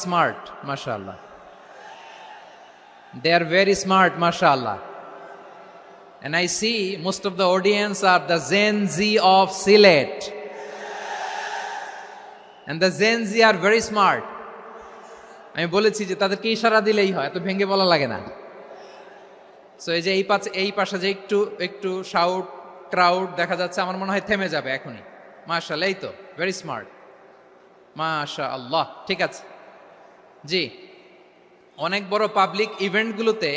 smart, mashallah. They are very smart, mashallah. And I see most of the audience are the Gen Z of Sylhet. And the Gen Z are very smart. আমি বলেছি যে তাদেরকে ইশারা দিলেই হয়, এত ভেঙে বলা লাগে না। সো এই যে এই পাশে যে একটু একটু শাউট ক্রাউড দেখা যাচ্ছে, আমার মনে হয় থেমে যাবে এখনই। মাশাআল্লাহ, এই তো ভেরি স্মার্ট, মাশাআল্লাহ। ঠিক আছে জি, অনেক বড় পাবলিক ইভেন্টগুলোতে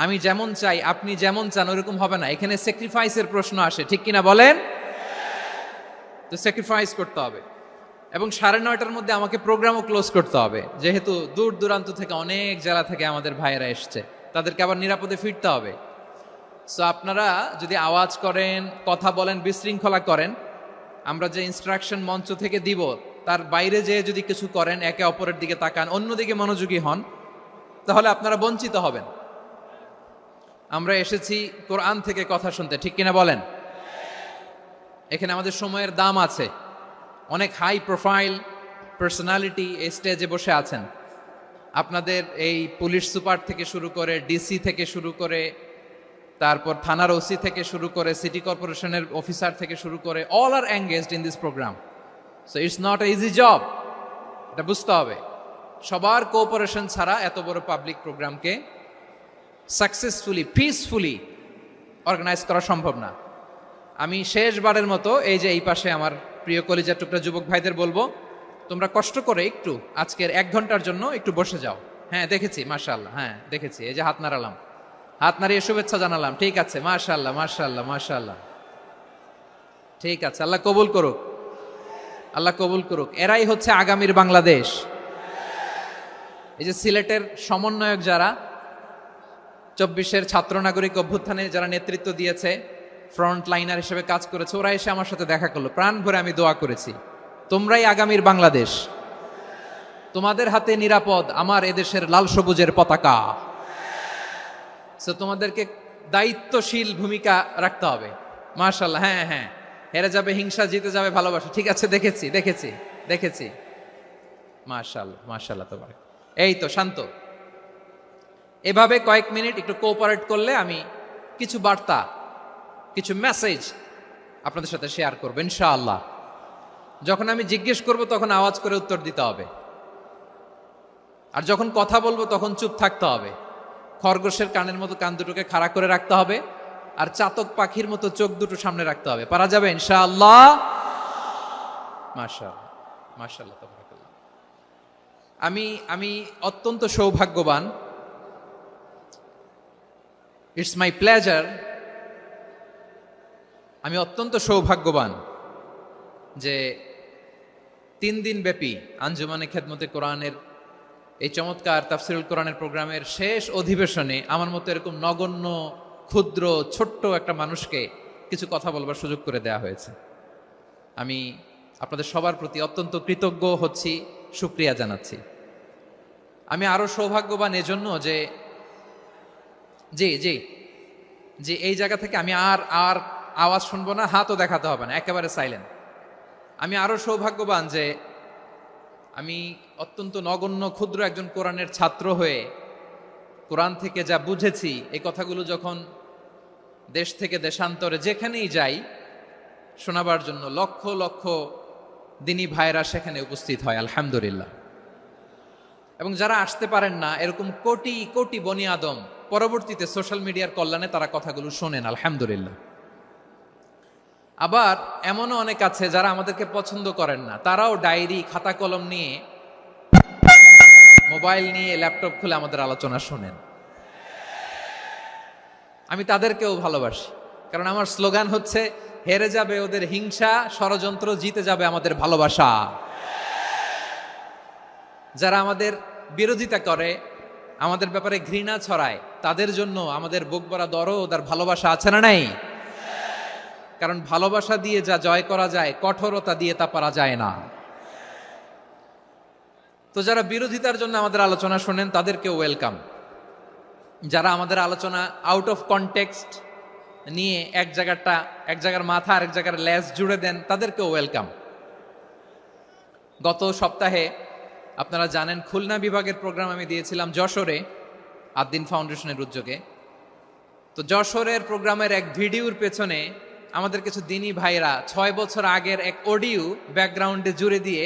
আমি যেমন চাই আপনি যেমন চান ওরকম হবে না, এখানে স্যাক্রিফাইসের প্রশ্ন আসে, ঠিক কিনা বলেন? তো স্যাক্রিফাইস করতে হবে এবং 9:30টার মধ্যে আমাকে প্রোগ্রামও ক্লোজ করতে হবে, যেহেতু দূর দূরান্ত থেকে অনেক জেলা থেকে আমাদের ভাইয়েরা এসছে, তাদেরকে আবার নিরাপদে ফিরতে হবে। সো আপনারা যদি আওয়াজ করেন, কথা বলেন, বিশৃঙ্খলা করেন, আমরা যে ইনস্ট্রাকশন মঞ্চ থেকে দিব তার বাইরে যেয়ে যদি কিছু করেন, একে অপরের দিকে তাকান, অন্যদিকে মনোযোগী হন, তাহলে আপনারা বঞ্চিত হবেন। আমরা এসেছি কোরআন থেকে কথা শুনতে, ঠিক কিনা বলেন? এখানে আমাদের সময়ের দাম আছে। অনেক হাই প্রোফাইল পার্সোনালিটি এই স্টেজে বসে আছেন। আপনাদের এই পুলিশ সুপার থেকে শুরু করে, ডিসি থেকে শুরু করে, তারপর থানার ওসি থেকে শুরু করে, সিটি কর্পোরেশনের অফিসার থেকে শুরু করে, all are engaged in this programme. So it's not a easy job, এটা বুঝতে হবে। সবার কোঅপারেশন ছাড়া এত বড় পাবলিক প্রোগ্রামকে সাকসেসফুলি, পিসফুলি অর্গানাইজ করা সম্ভব না। আমি শেষবারের মতো এই যে এই পাশে আমার প্রিয় কলিজার টুকরা যুবক ভাইদের বলবো, তোমরা কষ্ট করে একটু আজকের 1 ঘন্টার জন্য একটু বসে যাও। হ্যাঁ দেখেছি, মাশাআল্লাহ, হ্যাঁ দেখেছি, এই যে হাত নাড়ালাম, হাত নাড়িয়ে শুভেচ্ছা জানালাম, ঠিক আছে, মাশাআল্লাহ মাশাআল্লাহ মাশাআল্লাহ, ঠিক আছে, আল্লাহ কবুল করুক, আল্লাহ কবুল করুক। এরাই হচ্ছে আগামীর বাংলাদেশ। এই যে সিলেটের সমন্বয়ক যারা 24-এর ছাত্র নাগরিক অভ্যুত্থানে যারা নেতৃত্ব দিয়েছে, ফ্রন্ট লাইনার হিসেবে কাজ করেছে, ওরা এসে আমার সাথে দেখা করলো, প্রাণ ভরে আমি দোয়া করেছি, তোমরাই আগামীর বাংলাদেশ, তোমাদের হাতে নিরাপদ আমার এদেশের লাল সবুজের পতাকা। সো তোমাদেরকে দায়িত্বশীল ভূমিকা রাখতে হবে। মাশাআল্লাহ, হ্যাঁ হ্যাঁ, হেরে যাবে হিংসা, জিতে যাবে ভালোবাসা, ঠিক আছে, দেখেছি দেখেছি দেখেছি, মাশাআল্লাহ মাশাআল্লাহ। তোমার এই তো শান্ত, এভাবে কয়েক মিনিট একটু কোঅপারেট করলে আমি কিছু বার্তা, কিছু মেসেজ আপনাদের সাথে শেয়ার করবো ইনশাআল্লাহ। যখন আমি জিজ্ঞেস করব তখন আওয়াজ করে উত্তর দিতে হবে, আর যখন কথা বলবো তখন চুপ থাকতে হবে। খরগোশের কানের মতো কান দুটোকে খাড়া করে রাখতে হবে, আর চাতক পাখির মতো চোখ দুটো সামনে রাখতে হবে। পারা যাবে ইনশাআল্লাহ? মাশাআল্লাহ মাশাআল্লাহ তাবারাকাল্লাহ। আমি অত্যন্ত সৌভাগ্যবান, ইটস মাই প্লেজার, আমি অত্যন্ত সৌভাগ্যবান যে 3 দিন ব্যাপী আঞ্জুমানে খেদমতে কোরআনের এই চমৎকার তাফসিরুল কোরআনের প্রোগ্রামের শেষ অধিবেশনে আমার মতো এরকম নগণ্য, ক্ষুদ্র, ছোট্ট একটা মানুষকে কিছু কথা বলবার সুযোগ করে দেয়া হয়েছে। আমি আপনাদের সবার প্রতি অত্যন্ত কৃতজ্ঞ হচ্ছি, শুকরিয়া জানাচ্ছি। আমি আরো সৌভাগ্যবান এজন্য যে জি জি জি এই জায়গা থেকে আমি আর আওয়াজ শুনবো না, হাতও দেখাতে হবে না, একেবারে সাইলেন্ট। আমি আরো সৌভাগ্যবান যে আমি অত্যন্ত নগণ্য ক্ষুদ্র একজন কোরআনের ছাত্র হয়ে কোরআন থেকে যা বুঝেছি, এই কথাগুলো যখন দেশ থেকে দেশান্তরে যেখানেই যাই শোনাবার জন্য লক্ষ লক্ষ দিনী ভাইরা সেখানে উপস্থিত হয়, আলহামদুলিল্লাহ। এবং যারা আসতে পারেন না, এরকম কোটি কোটি বনি আদম পরবর্তীতে সোশ্যাল মিডিয়ার কল্যাণে তারা কথাগুলো শোনেন, আলহামদুলিল্লাহ। আবার এমনও অনেক আছে যারা আমাদেরকে পছন্দ করেন না, তারাও ডায়েরি, খাতা কলম নিয়ে, মোবাইল নিয়ে, ল্যাপটপ খুলে আমাদের আলোচনা শোনেন। আমি তাদেরকেও ভালোবাসি, কারণ আমার স্লোগান হচ্ছে, হেরে যাবে ওদের হিংসা, ষড়যন্ত্র, জিতে যাবে আমাদের ভালোবাসা। যারা আমাদের বিরোধিতা করে, আমাদের ব্যাপারে ঘৃণা ছড়ায়, তাদের জন্য আমাদের বুক ভরা দরদ আর ভালোবাসা আছে না নাই? কারণ ভালোবাসা দিয়ে যা জয় করা যায়, কঠোরতা দিয়ে তা পারা যায় না। তো যারা বিরোধিতার জন্য আমাদের আলোচনা শোনেন তাদেরকেও ওয়েলকাম। যারা আমাদের আলোচনা আউট অফ কনটেক্সট নিয়ে এক জায়গার মাথা আর এক জায়গার লেজ জুড়ে দেন, তাদেরকেও ওয়েলকাম। গত সপ্তাহে আপনারা জানেন খুলনা বিভাগের প্রোগ্রাম আমি দিয়েছিলাম যশোরে আদ্দিন ফাউন্ডেশনের উদ্যোগে। তো যশোরের প্রোগ্রামের এক ভিডিওর পেছনে আমাদের কিছু দিনী ভাইরা 6 বছর আগের এক অডিও ব্যাকগ্রাউন্ডে জুড়ে দিয়ে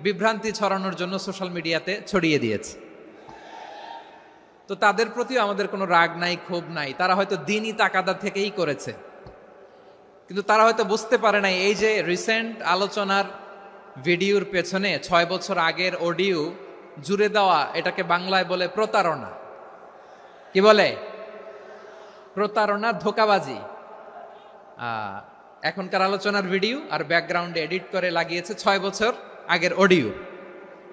বিভ্রান্তি ছড়ানোর জন্য সোশ্যাল মিডিয়াতে ছড়িয়ে দিয়েছে। তো তাদের প্রতিও আমাদের কোনো রাগ নাই, ক্ষোভ নাই। তারা হয়তো দিনই তাকাদা থেকেই করেছে, কিন্তু তারা হয়তো বুঝতে পারে নাই এই যে রিসেন্ট আলোচনার ভিডিওর পেছনে 6 বছর আগের অডিও জুড়ে দেওয়া, এটাকে বাংলায় বলে প্রতারণা। কি বলে? প্রতারণা, ধোঁকাবাজি। এখনকার আলোচনার ভিডিও আর ব্যাকগ্রাউন্ডে এডিট করে লাগিয়েছে 6 বছর আগের অডিও।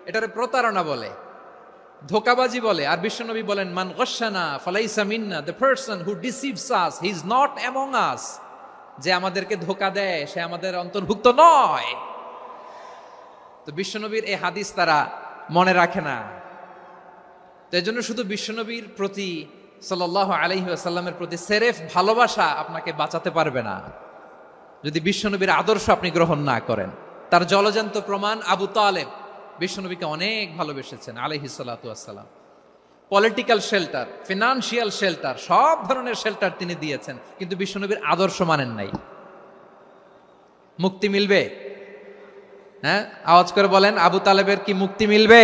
এটারে প্রতারণা বলে, ধোঁকাবাজি বলে। আর বিশ্বনবী বলেন, মান গশানা ফালাইসা মিন্না, the person who deceives us he is not among us. যে আমাদেরকে ধোঁকা দেয় সে আমাদের অন্তর্ভুক্ত নয়। তো বিশ্বনবীর এই হাদিস তারা মনে রাখে না। তো এই জন্য শুধু বিশ্বনবীর প্রতি সাল্লাল্লাহু আলাইহি ওয়াসাল্লামের প্রতি সেরেফ ভালোবাসা আপনাকে বাঁচাতে পারবে না যদি বিশ্বনবীর আদর্শ আপনি গ্রহণ না করেন। তার জলজান্ত প্রমাণ, আবু তালেব বিশ্বনবীকে অনেক ভালোবেসেছেন আলাইহিস সালাতু ওয়াসসালাম। পলিটিক্যাল শেল্টার, ফিনান্সিয়াল শেল্টার, সব ধরনের শেল্টার তিনি দিয়েছেন, কিন্তু বিশ্বনবীর আদর্শ মানেন নাই। মুক্তি মিলবে? হ্যাঁ, আওয়াজ করে বলেন, আবু তালেবের কি মুক্তি মিলবে?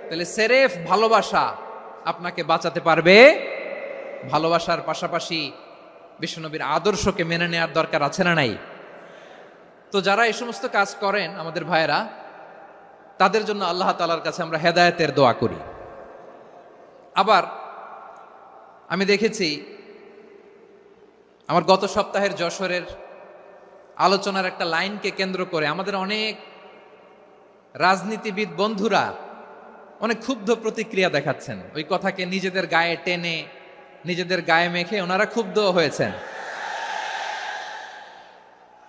তাহলে সেরেফ ভালোবাসা আপনাকে বাঁচাতে পারবে। ভালোবাসার পাশাপাশি বিশ্বনবীর আদর্শকে মেনে নেওয়ার দরকার আছে না নাই? তো যারা এই সমস্ত কাজ করেন আমাদের ভাইয়েরা, তাদের জন্য আল্লাহ তাআলার কাছে আমরা হেদায়েতের দোয়া করি। আবার আমি দেখেছি আমার গত সপ্তাহের যশোরের আলোচনার একটা লাইনকে কেন্দ্র করে আমাদের অনেক রাজনীতিবিদ বন্ধুরা অনেক ক্ষুব্ধ প্রতিক্রিয়া দেখাচ্ছেন। ওই কথাকে নিজেদের গায়ে টেনে, নিজেদের গায়ে মেখে ওনারা ক্ষুব্ধ হয়েছেন।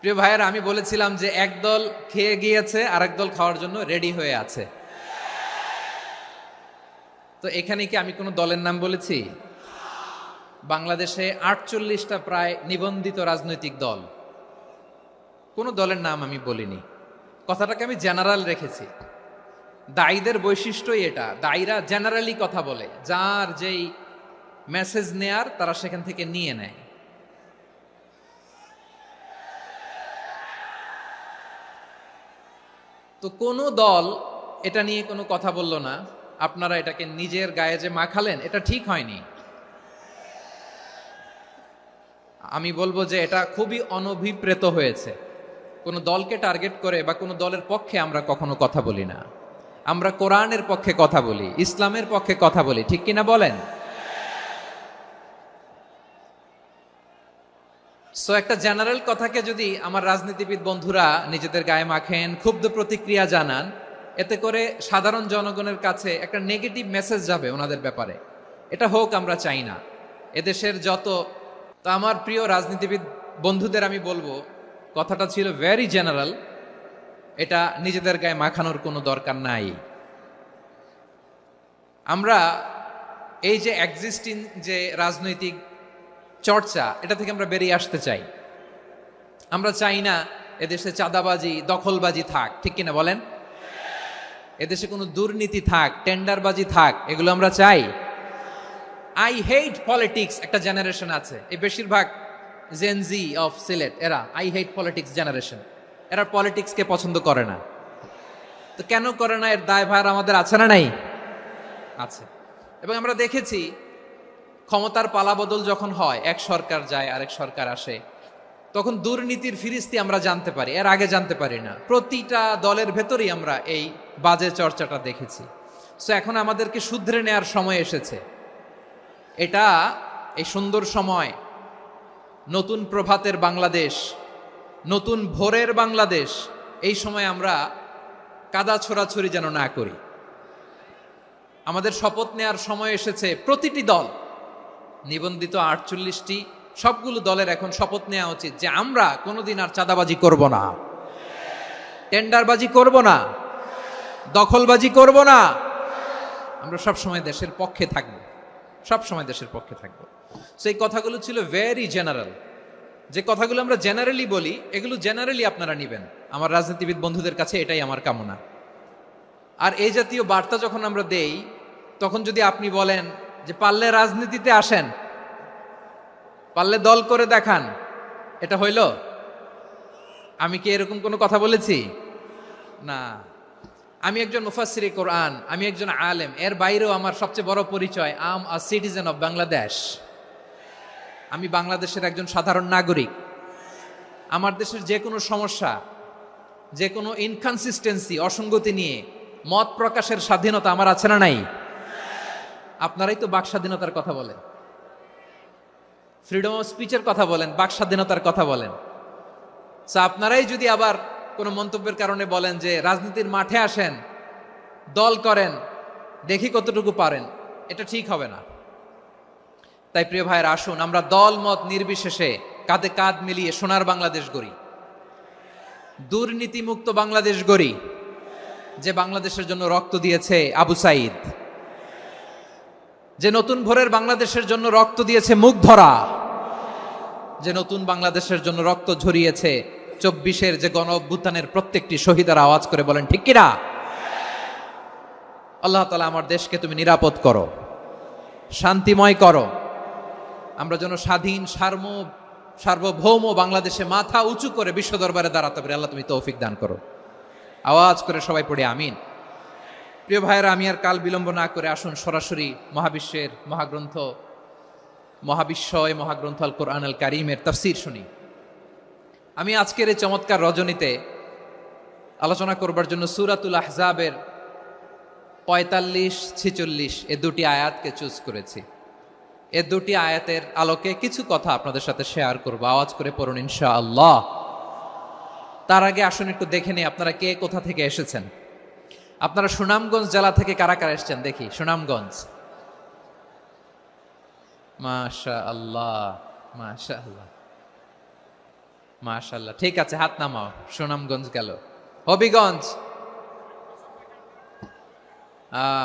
প্রিয় ভাইয়েরা, আমি বলেছিলাম যে একদল খেয়ে গিয়েছে, আরেক দল খাওয়ার জন্য রেডি হয়ে আছে। তো এখানে কি আমি কোনো দলের নাম বলেছি? বাংলাদেশে 48টা প্রায় নিবন্ধিত রাজনৈতিক দল, কোনো দলের নাম আমি বলিনি। কথাটাকে আমি জেনারেল রেখেছি। দায়ীদের বৈশিষ্ট্যই এটা, দায়ীরা জেনারেলি কথা বলে, যার যেই মেসেজ নেয়ার তারা সেখান থেকে নিয়ে নেয়। তো কোনো দল এটা নিয়ে কোনো কথা বলল না। আপনারা এটাকে নিজের গায়ে যে মাখালেন, এটা ঠিক হয়নি। আমি বলবো যে এটা খুবই অনভিপ্রেত হয়েছে। কোনো দলকে টার্গেট করে বা কোনো দলের পক্ষে আমরা কখনো কথা বলি না। আমরা কোরআনের পক্ষে কথা বলি, ইসলামের পক্ষে কথা বলি, ঠিক কিনা বলেন? সো একটা জেনারেল কথাকে যদি আমার রাজনীতিবিদ বন্ধুরা নিজেদের গায়ে মাখেন, ক্ষুব্ধ প্রতিক্রিয়া জানান, এতে করে সাধারণ জনগণের কাছে একটা নেগেটিভ মেসেজ যাবে ওনাদের ব্যাপারে। এটা হোক আমরা চাই না। এদেশের তো আমার প্রিয় রাজনীতিবিদ বন্ধুদের আমি বলবো, কথাটা ছিল ভেরি জেনারেল, এটা নিজেদের গায়ে মাখানোর কোনো দরকার নাই। আমরা এই যে এক্সিস্টিং যে রাজনৈতিক চর্চা, এটা থেকে আমরা বেরিয়ে আসতে চাই। আমরা চাই না এদেশে চাঁদাবাজি, দখলবাজি থাক, ঠিক কিনা বলেন? এদেশে কোনো দুর্নীতি থাক, টেন্ডারবাজি থাক, এগুলো আমরা চাই। আই হেট পলিটিক্স একটা জেনারেশন আছে, এই বেশিরভাগ জেনজি অফ সিলেট, এরা আই হেট পলিটিক্স জেনারেশন। এরা পলিটিক্সকে পছন্দ করে না। তো কেন করে না, এর দায়ভার আমাদের আছে না নাই? আছে। এবং আমরা দেখেছি ক্ষমতার পালাবদল যখন হয়, এক সরকার যায় আরেক সরকার আসে, তখন দুর্নীতির ফিরিস্তি আমরা জানতে পারি, এর আগে জানতে পারি না। প্রতিটা দলের ভেতরেই আমরা এই বাজে চর্চাটা দেখেছি। সো এখন আমাদেরকে শুধরে নেওয়ার সময় এসেছে। এটা এই সুন্দর সময়, নতুন প্রভাতের বাংলাদেশ, নতুন ভোরের বাংলাদেশ, এই সময় আমরা কাদা ছোড়াছুড়ি যেন না করি। আমাদের শপথ নেওয়ার সময় এসেছে। প্রতিটি দল, নিবন্ধিত 48টি, সবগুলো দলের এখন শপথ নেওয়া উচিত যে আমরা কোনোদিন আর চাঁদাবাজি করব না, টেন্ডারবাজি করব না, দখলবাজি করব না। আমরা সবসময় দেশের পক্ষে থাকব, সবসময় দেশের পক্ষে থাকব। সেই কথাগুলো ছিল ভেরি জেনারেল। যে কথাগুলো আমরা জেনারেলি বলি, এগুলো জেনারেলি আপনারা নিবেন। আমার রাজনীতিবিদ বন্ধুদের কাছে এটাই আমার কামনা। আর এই জাতীয় বার্তা যখন আমরা দেই, তখন যদি আপনি বলেন যে পারলে রাজনীতিতে আসেন, পারলে দল করে দেখান, এটা হইল? আমি কি এরকম কোনো কথা বলেছি? না। আমি একজন মুফাসসিরে কোরআন, আমি একজন আলেম, এর বাইরেও আমার সবচেয়ে বড় পরিচয় আম আ সিটিজেন অফ বাংলাদেশ। আমি বাংলাদেশের একজন সাধারণ নাগরিক। আমার দেশের যে কোনো সমস্যা, যে কোনো ইনকনসিস্টেন্সি, অসঙ্গতি নিয়ে মত প্রকাশের স্বাধীনতা আমার আছে না নাই? আপনারাই তো বাক স্বাধীনতার কথা বলেন, ফ্রিডম অফ স্পিচের কথা বলেন, বাক স্বাধীনতার কথা বলেন। সো আপনারাই যদি আবার কোনো মন্তব্যের কারণে বলেন যে রাজনীতির মাঠে আসেন, দল করেন, দেখি কতটুকু পারেন, এটা ঠিক হবে না। তাই প্রিয় ভাইয়ের, আসুন আমরা দল মত নির্বিশেষে কাঁধে কাঁধ মিলিয়ে সোনার বাংলাদেশ গড়ি, দুর্নীতিমুক্ত বাংলাদেশ গড়ি, যে বাংলাদেশের জন্য রক্ত দিয়েছে আবু সাইদ, যে নতুন ভোরের বাংলাদেশের জন্য রক্ত দিয়েছে মুগ্ধরা, যে নতুন বাংলাদেশের জন্য রক্ত ঝরিয়েছে 24-এর যে গণ অভ্যুত্থানের প্রত্যেকটি শহীদের আওয়াজ করে বলেন ঠিক কিনা? আল্লাহ তাআলা আমার দেশকে তুমি নিরাপদ করো, শান্তিময় করো, আমরা যেন স্বাধীন সার্বভৌম বাংলাদেশে মাথা উঁচু করে বিশ্ব দরবারে দাঁড়াতে পারি। আল্লাহ তুমি তৌফিক দান করো। আওয়াজ করে সবাই পড়ে আমিন। প্রিয় ভাইয়েরা, আমি আর কাল বিলম্ব না করে আসুন সরাসরি মহাবিশ্বের মহাগ্রন্থ, মহাবিশ্বয় মহাগ্রন্থ আল কোরআন আল কারীমের তাফসীর শুনি। আমি আজকের এই চমৎকার রজনীতে আলোচনা করবার জন্য সূরাতুল আহজাবের 45-46 এ দুটি আয়াতকে চুজ করেছি। এ দুটি আয়াতের আলোকে কিছু কথা আপনাদের সাথে শেয়ার করব। আওয়াজ করে পড়ুন ইনশাআল্লাহ। তার আগে আসুন একটু দেখে নিই আপনারা কে কোথা থেকে এসেছেন। আপনারা সুনামগঞ্জ জেলা থেকে কারা কারা এসেছেন দেখি। সুনামগঞ্জ, মাশাআল্লাহ মাশাআল্লাহ মাশাআল্লাহ, ঠিক আছে, হাত নামাও। সুনামগঞ্জ গেল। হবিগঞ্জ,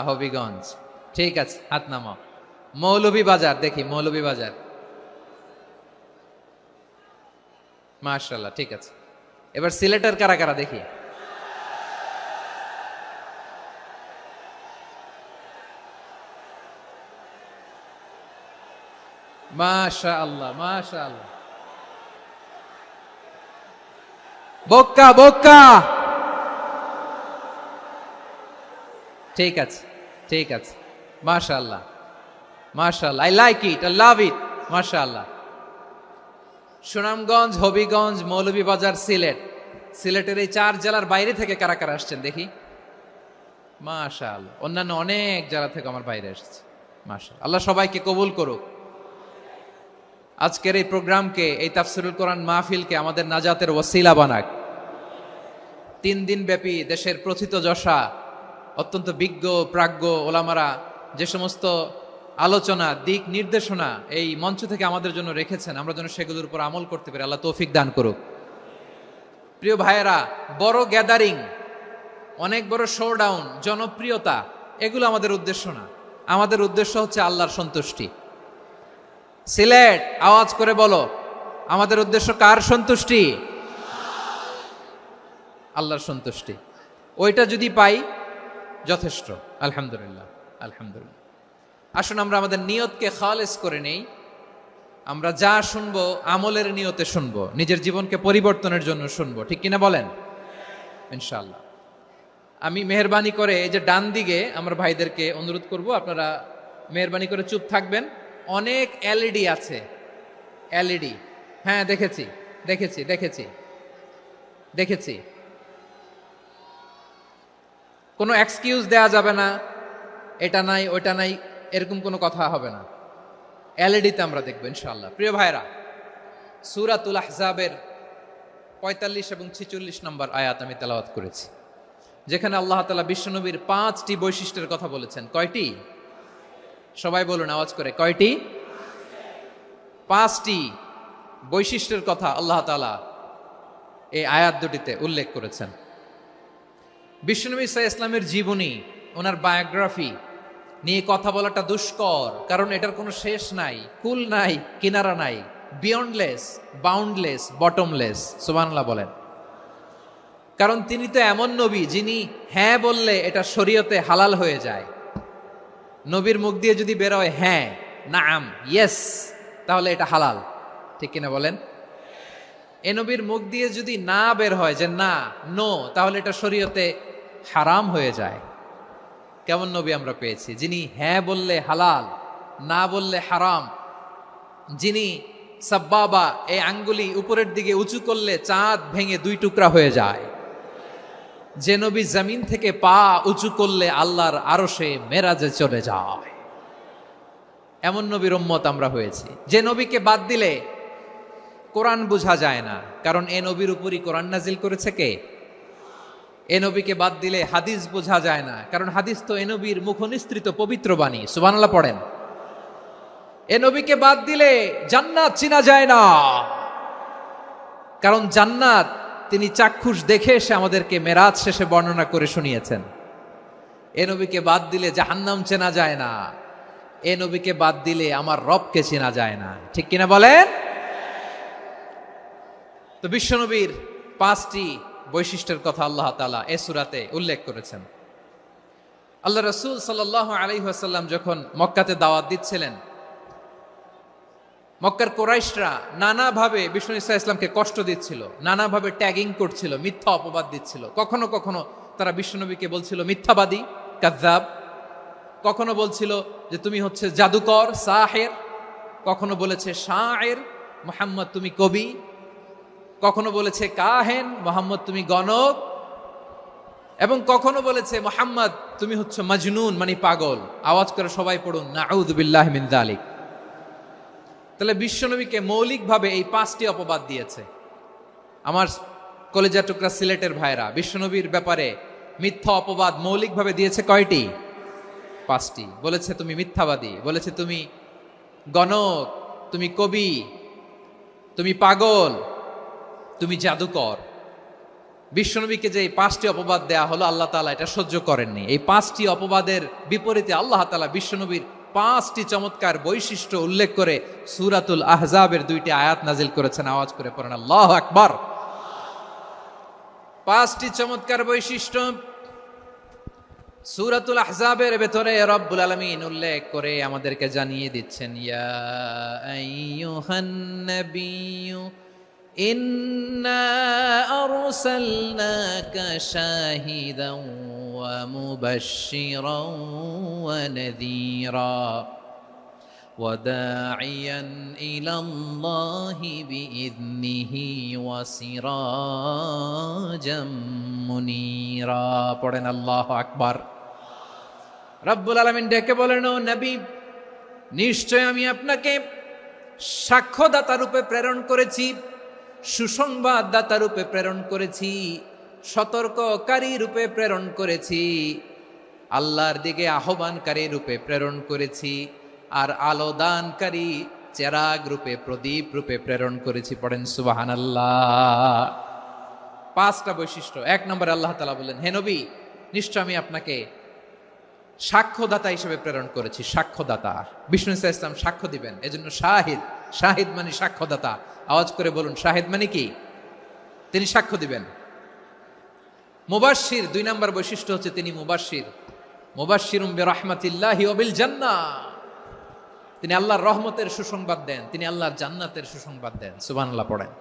হবিগঞ্জ, ঠিক আছে, হাত নামাও। মৌলভীবাজার দেখি, মৌলভীবাজার, মাশাআল্লাহ, ঠিক আছে। এবার সিলেটের কারা কারা দেখি। মাশাআল্লাহ মাশাআল্লাহ। বক্কা বক্কা, ঠিক আছে ঠিক আছে, মাশাআল্লাহ মাশাআল্লাহ, I like it, I love it, মাশাআল্লাহ। সুনামগঞ্জ, হবিগঞ্জ, মৌলভীবাজার, সিলেট। সিলেটের এই 4 জেলার বাইরে থেকে কারা কারা আসছেন দেখি। মাশাআল্লাহ, অন্যান্য অনেক জেলা থেকে আমার বাইরে এসেছে, মাশাআল্লাহ। আল্লাহ সবাইকে কবুল করুক। আজকের এই প্রোগ্রামকে, এই তাফসীরুল কোরআন মাহফিলকে আমাদের নাজাতের ওসিলা বানাক। 3 দিন ব্যাপী দেশের প্রথিতযশা অত্যন্ত বিজ্ঞ প্রাজ্ঞ ওলামারা যে সমস্ত আলোচনা, দিক নির্দেশনা এই মঞ্চ থেকে আমাদের জন্য রেখেছেন, আমরা যেন সেগুলোর উপর আমল করতে পারি। আল্লাহ তৌফিক দান করুক। প্রিয় ভাইয়েরা, বড় গ্যাদারিং, অনেক বড় শোডাউন, জনপ্রিয়তা, এগুলো আমাদের উদ্দেশ্য না। আমাদের উদ্দেশ্য হচ্ছে আল্লাহর সন্তুষ্টি। সিলেট, আওয়াজ করে বলো, আমাদের উদ্দেশ্য কার সন্তুষ্টি? আল্লাহর সন্তুষ্টি। ওইটা যদি পাই যথেষ্ট, আলহামদুলিল্লাহ আলহামদুলিল্লাহ। আসুন আমরা আমাদের নিয়তকে খালেস করে নেই। আমরা যা শুনবো আমলের নিয়তে শুনবো, নিজের জীবনকে পরিবর্তনের জন্য শুনবো, ঠিক কিনা বলেন? ইনশাআল্লাহ। আমি মেহরবানি করে এই যে ডান দিকে আমার ভাইদেরকে অনুরোধ করব, আপনারা মেহরবানি করে চুপ থাকবেন। অনেক এলইডি আছে, এলইডি, হ্যাঁ দেখেছি দেখেছি দেখেছি দেখেছি। কোনো এক্সকিউজ দেয়া যাবে না, এটা নাই ওইটা নাই, এরকম কোনো কথা হবে না। এলইডিতে আমরা দেখবো ইনশাআল্লাহ। প্রিয় ভাইরা, সূরাতুল আহজাবের 45 এবং 46 নম্বর আয়াত আমি তেলাওয়াত করেছি, যেখানে আল্লাহ তাআলা বিশ্বনবীর 5টি বৈশিষ্ট্যের কথা বলেছেন। কয়টি? সবাই বলুন আওয়াজ করে, কয়টি? 5টি বৈশিষ্ট্যের কথা আল্লাহ তাআলা এই আয়াত দুটিতে উল্লেখ করেছেন। বিশ্বনবী সাল্লাল্লাহু আলাইহি ইসলামের জীবনী, ওনার বায়োগ্রাফি নিয়ে কথা বলাটা দুষ্কর, কারণ এটার কোনো শেষ নাই, কুল নাই, কিনারা নাই, বিয়ন্ডলেস, বাউন্ডলেস, বটমলেস। সুবহানাল্লাহ বলেন। কারণ তিনি তো এমন নবী যিনি হ্যাঁ বললে এটা শরীয়তে হালাল হয়ে যায়। নবীর মুখ দিয়ে যদি বেরোয় হ্যাঁ, নাম, ইয়েস, তাহলে এটা হালাল। ঠিক কিনা বলেন? এ নবীর মুখ দিয়ে যদি না বের হয় যে না, নো, তাহলে এটা শরীয়তে হারাম হয়ে যায়। কেমন নবী আমরা পেয়েছি, যিনি হ্যাঁ বললে হালাল, না বললে হারাম, যিনি সাব্বাবা এই আঙ্গুলি উপরের দিকে উঁচু করলে চাঁদ ভেঙে 2 টুকরা হয়ে যায়, যে নবী জমিন থেকে পা উঁচু করলে আল্লাহর আরশে মেরাজে চলে যায়, এমন নবীর উম্মত আমরা হয়েছি। যে নবীকে বাদ দিলে কোরআন বোঝা যায় না, কারণ এ নবীর উপরই কোরআন নাজিল করেছে কে? এ নবীকে বাদ দিলে হাদিস বোঝা যায় না, কারণ হাদিস তো এ নবীর মুখনিসৃত পবিত্র বাণী। সুবহানাল্লাহ পড়েন। এ নবীকে বাদ দিলে জান্নাত চিনা যায় না, কারণ জান্নাত তিনি চাক্ষুষ দেখে এসে আমাদেরকে মেরাজ শেষে বর্ণনা করে শুনিয়েছেন। এ নবীকে বাদ দিলে জাহান্নাম চেনা যায় না, এ নবীকে বাদ দিলে আমার রবকে চেনা যায় না। ঠিক কিনা বলেন? তো বিশ্বনবীর 5টি বৈশিষ্ট্যের কথা আল্লাহ তাআলা এ সূরাতে উল্লেখ করেছেন। আল্লাহ রাসূল সাল্লাল্লাহু আলাইহি ওয়াসাল্লাম যখন মক্কাতে দাওয়াত দিচ্ছিলেন, মক্কার কুরাইশরা নানাভাবে বিষ্ণু ঈসা ইসলামকে কষ্ট দিচ্ছিল, নানাভাবে ট্যাগিং করছিল, মিথ্যা অপবাদ দিচ্ছিল। কখনো কখনো তারা বিশ্বনবীকে বলছিল মিথ্যাবাদী, কাযযাব। কখনো বলছিল যে তুমি হচ্ছে জাদুকর, সাহের। কখনো বলেছে শায়ের, মুহাম্মদ তুমি কবি। কখনো বলেছে কাহেন, মুহাম্মদ তুমি গণক। এবং কখনো বলেছে মুহাম্মদ তুমি হচ্ছে মাজনুন, মানে পাগল। আওয়াজ করে সবাই পড়ুন নাউযু বিল্লাহি মিন যালিক। তাহলে বিশ্বনবীকে মৌলিকভাবে এই 5টি অপবাদ দিয়েছে। আমার কলেজা টুকরা সিলেটের ভাইরা, বিশ্বনবীর ব্যাপারে মিথ্যা অপবাদ মৌলিকভাবে দিয়েছে কয়টি? 5টি। বলেছে তুমি মিথ্যাবাদী, বলেছে তুমি গণক, তুমি কবি, তুমি পাগল, তুমি জাদুকর। বিশ্বনবীকে যে এই 5টি অপবাদ দেয়া হলো, আল্লাহ তাআলা এটা সহ্য করেননি। এই 5টি অপবাদের বিপরীতে আল্লাহ তাআলা বিশ্বনবীর 5টি চমৎকার বৈশিষ্ট্য উল্লেখ করে সূরাতুল আহজাবের 2টি আয়াত নাজিল করেছেন। আওয়াজ করে পড়েন আল্লাহু আকবার। 5টি চমৎকার বৈশিষ্ট্য সূরাতুল আহজাবের ভেতরে রব্বুল আলামিন উল্লেখ করে আমাদেরকে জানিয়ে দিচ্ছেন, ইয়া আইয়ুহান নাবিয়্যু ইন্না আরসালনাকা শাহিদান ওয়া মুবাশশিরান ওয়া নাযীরা ওয়া দাঈয়ান ইলাল্লাহি বিইذনিহি ওয়া সিরাজাম মুনীরা। পড়েন আল্লাহু আকবার। রব্বুল আলামিন ডেকে বলেন, ও নবী, নিশ্চয় আমি আপনাকে সাক্ষ্যদাতা রূপে প্রেরণ করেছি, সুসংবাদদাতা রূপে প্রেরণ করেছি, সতর্ককারী রূপে প্রেরণ করেছি, আল্লাহর দিকে আহ্বানকারী রূপে প্রেরণ করেছি, আর আলো দানকারী চেরাগ রূপে, প্রদীপ রূপে প্রেরণ করেছি। পড়েন সুবহানাল্লাহ। 5টা বৈশিষ্ট্য। 1 নম্বরে আল্লাহ তাআলা বলেন, হে নবী, নিশ্চয় আমি আপনাকে সাক্ষ্যদাতা হিসেবে প্রেরণ করেছি। সাক্ষ্যদাতা, বিষ্ণু ঈসা ইসলাম সাক্ষ্য দিবেন, এজন্য শাহিদ। শাহিদ মানে সাক্ষ্যদাতা। আওয়াজ করে বলুন, শাহিদ মানে কি? তিনি সাক্ষ্য দিবেন। মুবাশশির, 2 নম্বর বৈশিষ্ট্য হচ্ছে তিনি মুবাশশির। মুবাশশিরুম বিরাহমাতিল্লাহি ওয়া বিল জান্নাহ। তিনি আল্লাহর রহমতের সুসংবাদ দেন, তিনি আল্লাহর জান্নাতের সুসংবাদ দেন। সুবহানাল্লাহ পড়েন।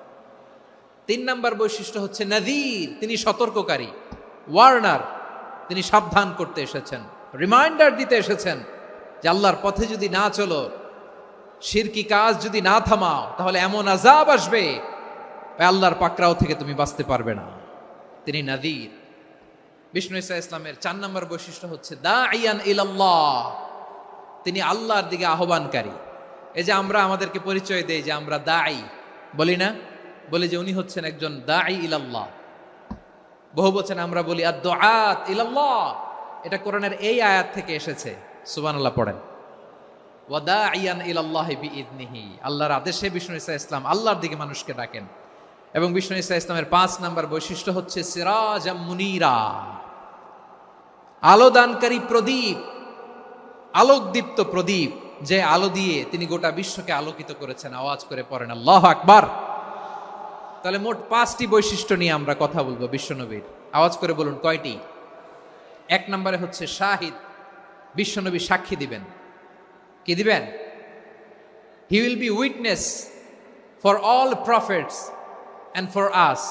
3 নম্বর বৈশিষ্ট্য হচ্ছে নাযীর, তিনি সতর্ককারী, ওয়ার্নার। তিনি সাবধান করতে এসেছেন, রিমাইন্ডার দিতে এসেছেন যে আল্লাহর পথে যদি না চলো, শিরকি কাজ যদি না থামাও, তাহলে এমন আযাব আসবে আল্লাহর পাকড়াও থেকে তুমি বাঁচতে পারবে না। তিনি নাযীর। বিষ্ণু ঈসা ইসলামের 4 নম্বর বৈশিষ্ট্য হচ্ছে দাঈয়ান ইলাল্লাহ, তিনি আল্লাহর দিকে আহ্বানকারী। এই যে আমরা আমাদেরকে পরিচয় দেই যে আমরা দাঈ, বলি না? বলি যে উনি হচ্ছেন একজন দাঈ ইলাল্লাহ। বহু বচনে আমরা বলি আদ-দুআত ইলাল্লাহ। এটা কোরআনের এই আয়াত থেকে এসেছে। সুবহানাল্লাহ পড়েন। ওয়া দাঈয়ান ইলাল্লাহি বিইذনিহি, আল্লাহর আদেশে বিষ্ণু ঈসা ইসলাম আল্লাহর দিকে মানুষকে ডাকেন। এবং বিষ্ণু ঈসা ইসলামের 5 নম্বর বৈশিষ্ট্য হচ্ছে সিরাজাম মুনীরা, আলোদানকারী প্রদীপ, আলোকদীপ্ত প্রদীপ, যে আলো দিয়ে তিনি গোটা বিশ্বকে আলোকিত করেছেন। আওয়াজ করে পড়েন আল্লাহু আকবার। তাহলে মোট 5টি বৈশিষ্ট্য নিয়ে আমরা কথা বলবো বিশ্বনবীর। আওয়াজ করে বলুন কয়টি? 1 নম্বরে হচ্ছে শাহিদ, বিশ্বনবী সাক্ষী দিবেন। কি দিবেন? He will be witness for all prophets and for us.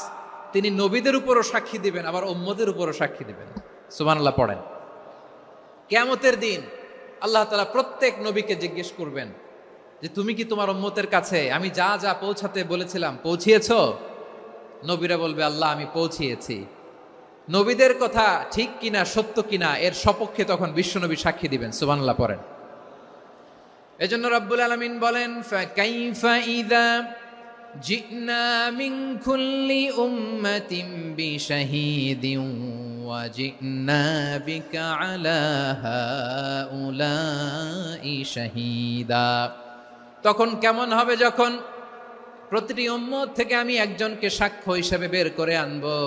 তিনি নবীদের উপরও সাক্ষী দিবেন, আবার উম্মতের উপরও সাক্ষী দিবেন। সুবহানাল্লাহ পড়েন। কিয়ামতের দিন আল্লাহ তাআলা প্রত্যেক নবীকে জিজ্ঞেস করবেন যে তুমি কি তোমার উম্মতের কাছে আমি যা যা পৌঁছাতে বলেছিলাম পৌঁছিয়েছো? নবীরা বলবে আল্লাহ আমি পৌঁছিয়েছি। নবীদের কথা ঠিক কিনা সত্য কিনা এর সপক্ষে তখন বিশ্বনবী সাক্ষী দিবেন। সুবহানাল্লাহ পড়েন। এজন্য রব্বুল আলামিন বলেন ফাকাইফা ইযা জিনা মিন কুল্লি উম্মাতিন বিশাহীদিন ওয়া জিনা বিকা আলা হাউলাই শাহীদা। তখন কেমন হবে যখন প্রতিটি উম্মত থেকে আমি একজনকে সাক্ষ্য হিসেবে বের করে আনবো,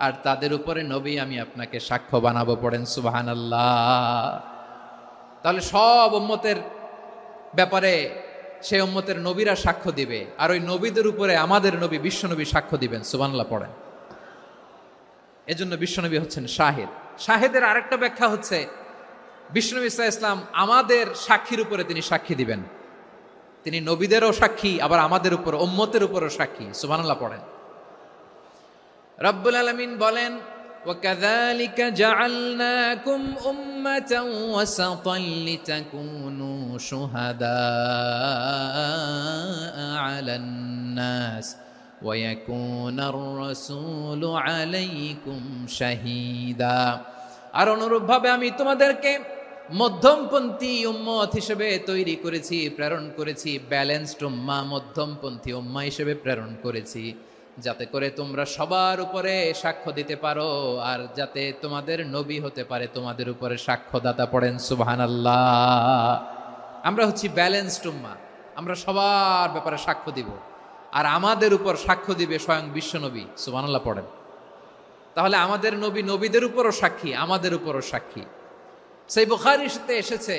আর তাদের উপরে নবী আমি আপনাকে সাক্ষ্য বানাবো। পড়েন সুবহানাল্লাহ। তাহলে সব উম্মতের ব্যাপারে সেই উম্মতের নবীরা সাক্ষ্য দিবে, আর ওই নবীদের উপরে আমাদের নবী বিশ্বনবী সাক্ষ্য দিবেন। সুবহানাল্লাহ পড়েন। এজন্য বিশ্বনবী হচ্ছেন শাহিদ। শাহিদের আরেকটা ব্যাখ্যা হচ্ছে বিশ্বনবী সাল্লাল্লাহু আলাইহি ওয়াসাল্লাম আমাদের সাক্ষীর উপরে তিনি সাক্ষী দিবেন। তিনি নবীদেরও সাক্ষী, আবার আমাদের উপর উম্মতের উপরও সাক্ষী। সুবহানাল্লাহ পড়েন। রব্বুল আলামিন বলেন وَكَذَلِكَ جَعَلْنَاكُمْ أُمَّةً وَسَطًا لِتَكُونُوا شُهَدَاءَ عَلَى النَّاسِ وَيَكُونَ الرَّسُولُ عَلَيْكُمْ شَهِيدًا। আর অনুরূপভাবে আমি তোমাদেরকে মধ্যমপন্থী উম্মত হিসেবে তৈরি করেছি, প্রেরণ করেছি। ব্যালেন্সড উম্মাহ, মধ্যমপন্থী উম্মাহ হিসেবে প্রেরণ করেছি, যাতে করে তোমরা সবার উপরে সাক্ষ্য দিতে পারো, আর যাতে তোমাদের নবী হতে পারে তোমাদের উপরে সাক্ষ্যদাতা। পড়েন সুবহানাল্লাহ। আমরা হচ্ছি ব্যালেন্সড উম্মাহ, আমরা সবার ব্যাপারে সাক্ষ্য দিব, আর আমাদের উপর সাক্ষ্য দিবে স্বয়ং বিশ্বনবী। সুবহানাল্লাহ পড়েন। তাহলে আমাদের নবী নবীদের উপরও সাক্ষী, আমাদের উপরও সাক্ষী। সেই বুখারীতে এসেছে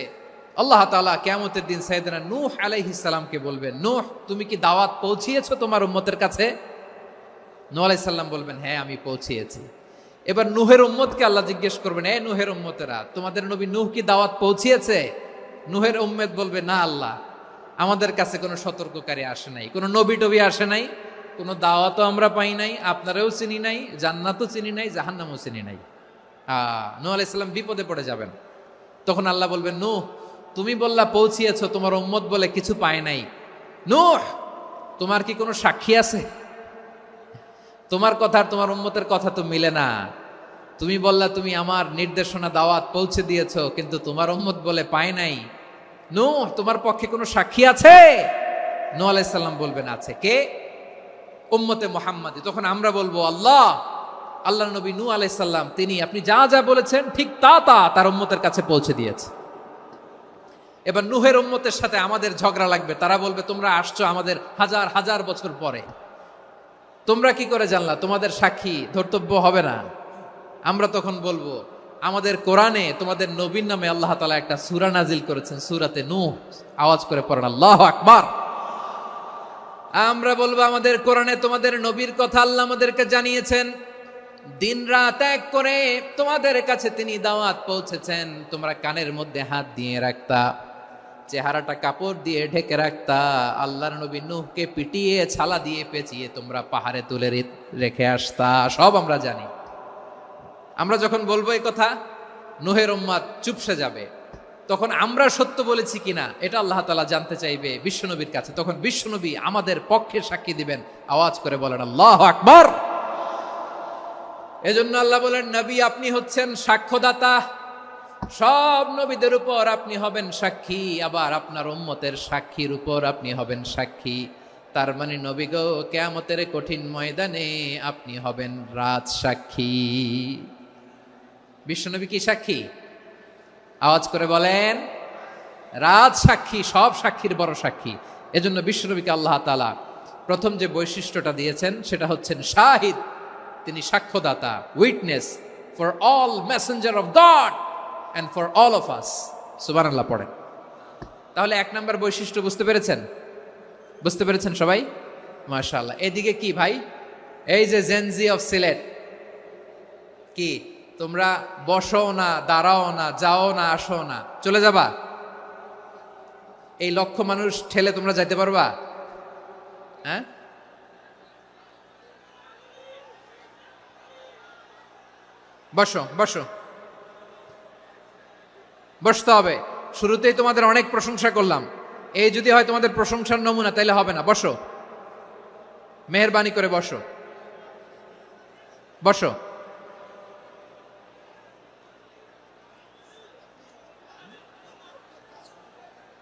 আল্লাহ তাআলা কিয়ামতের দিন সাইয়েদনা নূহ আলাইহিস সালামকে বলবেন, নূহ তুমি কি দাওয়াত পৌঁছিয়েছো তোমার উম্মতের কাছে? নূহ আলাইহিস সালাম বলবেন হ্যাঁ আমি পৌঁছিয়েছি। এবার নূহের উম্মতকে আল্লাহ জিজ্ঞেস করবেন, এ নূহের উম্মতেরা তোমাদের নবী নূহ কি দাওয়াত পৌঁছিয়েছে? নূহের উম্মত বলবে না আল্লাহ, আমাদের কাছে কোনো সতর্ককারী আসে নাই, কোনো নবী টবি আসে নাই, কোনো দাওয়াতও আমরা পাই নাই, আপনারাও চিনি নাই, জান্নাতও চিনি নাই, জাহান্নামও চিনি নাই। নূহ আলাইহিস সালাম বিপদে পড়ে যাবেন। তখন আল্লাহ বলবেন নূহ তুমি বললা পৌঁছিয়েছো, তোমার উম্মত বলে কিছু পায় নাই। নূহ তোমার কি কোনো সাক্ষী আছে? তোমার কথা আর তোমার উম্মতের কথা তো মিলে না। তুমি বললা তুমি আমার নির্দেশনা দাওয়াত পৌঁছে দিয়েছো, কিন্তু তোমার উম্মত বলে পায় নাই। নূহ তোমার পক্ষে কোনো সাক্ষী আছে? নূহ আলাইহিস সালাম বলবেন আছে। কে? উম্মতে মুহাম্মাদি। তখন আমরা বলবো আল্লাহ নবী নূহ আলাইহিস সালাম তিনি আপনি যা যা বলেছেন ঠিক তা তার উম্মতের কাছে পৌঁছে দিয়েছে। এবার নূহের উম্মতের সাথে আমাদের ঝগড়া লাগবে। তারা বলবে তোমরা আসছো আমাদের হাজার হাজার বছর পরে, তোমরা কি করে জানলা? তোমাদের সাক্ষী ধর্তব্য হবে না। আমরা তখন বলবো আমাদের কোরআনে তোমাদের নবীর নামে আল্লাহ তাআলা একটা সূরা নাজিল করেছেন, সূরাতে নূহ। আওয়াজ করে পড়েন আল্লাহু আকবার। আমরা বলবো আমাদের কোরআনে তোমাদের নবীর কথা আল্লাহ আমাদেরকে জানিয়েছেন, দিন রাত এক করে তোমাদের কাছে তিনি দাওয়াত পৌঁছেছেন। তোমরা কানের মধ্যে হাত দিয়ে রাখতা, চেহারাটা কাপড় দিয়ে ঢেকে রাখতা, আল্লাহর নবী নূহকে পিটিয়ে ছালা দিয়ে পেঁচিয়ে তোমরা পাহাড়ে তুলে রেখে আসতা। সব আমরা জানি। আমরা যখন বলবো এই কথা নূহের উম্মত চুপসে যাবে। তখন আমরা সত্য বলেছি কিনা এটা আল্লাহ তাআলা জানতে চাইবে বিশ্বনবীর কাছে। তখন বিশ্বনবী আমাদের পক্ষে সাক্ষী দিবেন। আওয়াজ করে বলেন আল্লাহু আকবার। এজন্য আল্লাহ বলেন নবী আপনি হচ্ছেন সাক্ষ্যদাতা, সব নবীদের উপর আপনি হবেন সাক্ষী, আবার আপনার উম্মতের সাক্ষীর উপর আপনি হবেন সাক্ষী। তার মানে নবী গো কিয়ামতের কঠিন ময়দানে আপনি হবেন রাজ সাক্ষী। বিশ্বনবী কি সাক্ষী? আওয়াজ করে বলেন রাজ সাক্ষী, সব সাক্ষীর বড় সাক্ষী। এজন্য বিশ্বনবীকে আল্লাহ তাআলা প্রথম যে বৈশিষ্ট্যটা দিয়েছেন সেটা হচ্ছেন শাহিদ। তিনি সাক্ষ্যদাতা, witness for all messenger of God and for all of us। সুবহানাল্লাহ পড়েন। তাহলে 1 নম্বর বৈশিষ্ট্য বুঝতে পেরেছেন? বুঝতে পেরেছেন সবাই? মাশাআল্লাহ। এদিকে কি ভাই, এই যে জেনজি অফ সিলেট, কি তোমরা বসো না, দাঁড়াও না, যাও না, আসো না, চলে যাবা? এই লক্ষ মানুষ ঠেলে তোমরা যাইতে পারবা? হ্যাঁ, বসো বসো, বসতে হবে। শুরুতেই তোমাদের অনেক প্রশংসা করলাম, এই যদি হয় তোমাদের প্রশংসার নমুনা, তাইলে হবে না। বসো, মেহেরবানি করে বসো, বসো।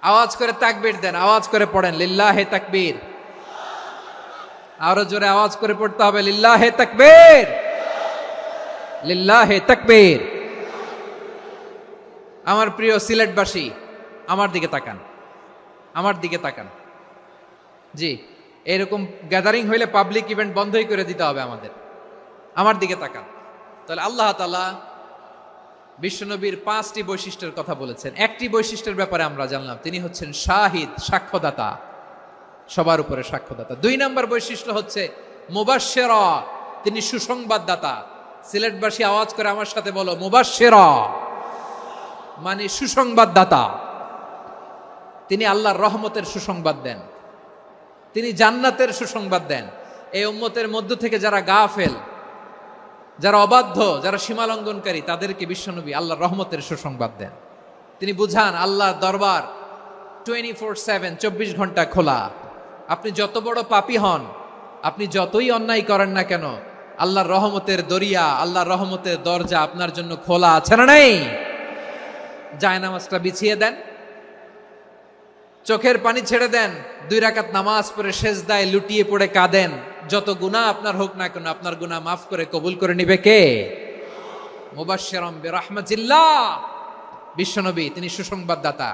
আওয়াজ করে তাকবীর দেন, আওয়াজ করে পড়েন লিল্লাহে তাকবীর। আরো জোরে আওয়াজ করে পড়তে হবে লিল্লাহে তাকবীর, লিল্লাহে তাকবীর। আমার প্রিয় সিলেটবাসী, আমার দিকে তাকান, আমার দিকে তাকান। জি, এরকম গ্যাদারিং হইলে পাবলিক ইভেন্ট বন্ধই করে দিতে হবে আমাদের। আমার দিকে তাকান। তাহলে আল্লাহ তাআলা বিশ্বনবীর 5টি বৈশিষ্ট্যের কথা বলেছেন। একটি বৈশিষ্ট্যের ব্যাপারে আমরা জানলাম, তিনি হচ্ছেন শাহিদ, সাক্ষ্যদাতা, সবার উপরে সাক্ষ্যদাতা। 2 নম্বর বৈশিষ্ট্য হচ্ছে মুবাশশিরা, তিনি সুসংবাদদাতা। সিলেটবাসী আওয়াজ করে আমার সাথে বলো, মুবাশশিরা মানে সুসংবাদদাতা। তিনি আল্লাহর রহমতের সুসংবাদ দেন, তিনি জান্নাতের সুসংবাদ দেন। এই উম্মতের মধ্য থেকে যারা গাফেল, যারা অবাধ্য, যারা সীমালঙ্ঘনকারী, তাদেরকে বিশ্বনবী আল্লাহর রহমতের সুসংবাদ দেন। তিনি বুঝান আল্লাহর দরবার 24/7, 24 ঘন্টা খোলা। আপনি যত বড় পাপী হন, আপনি যতই অন্যায় করেন না কেন, আল্লাহর রহমতের দরিয়া, আল্লাহর রহমতের দরজা আপনার জন্য খোলা আছে না নেই? জায়নামাজটা বিছিয়ে দেন, চোখের পানি ছেড়ে দেন, 2 রাকাত নামাজ পড়ে সেজদায় লুটিয়ে পড়ে কাঁদেন। যত গুনাহ আপনার হোক না কেন, আপনার গুনাহ মাফ করে কবুল করে নিবে কে? মুবাশশিরাম বিরাহমাতিল্লাহ, বিশ্বনবী তিনি সুসংবাদদাতা,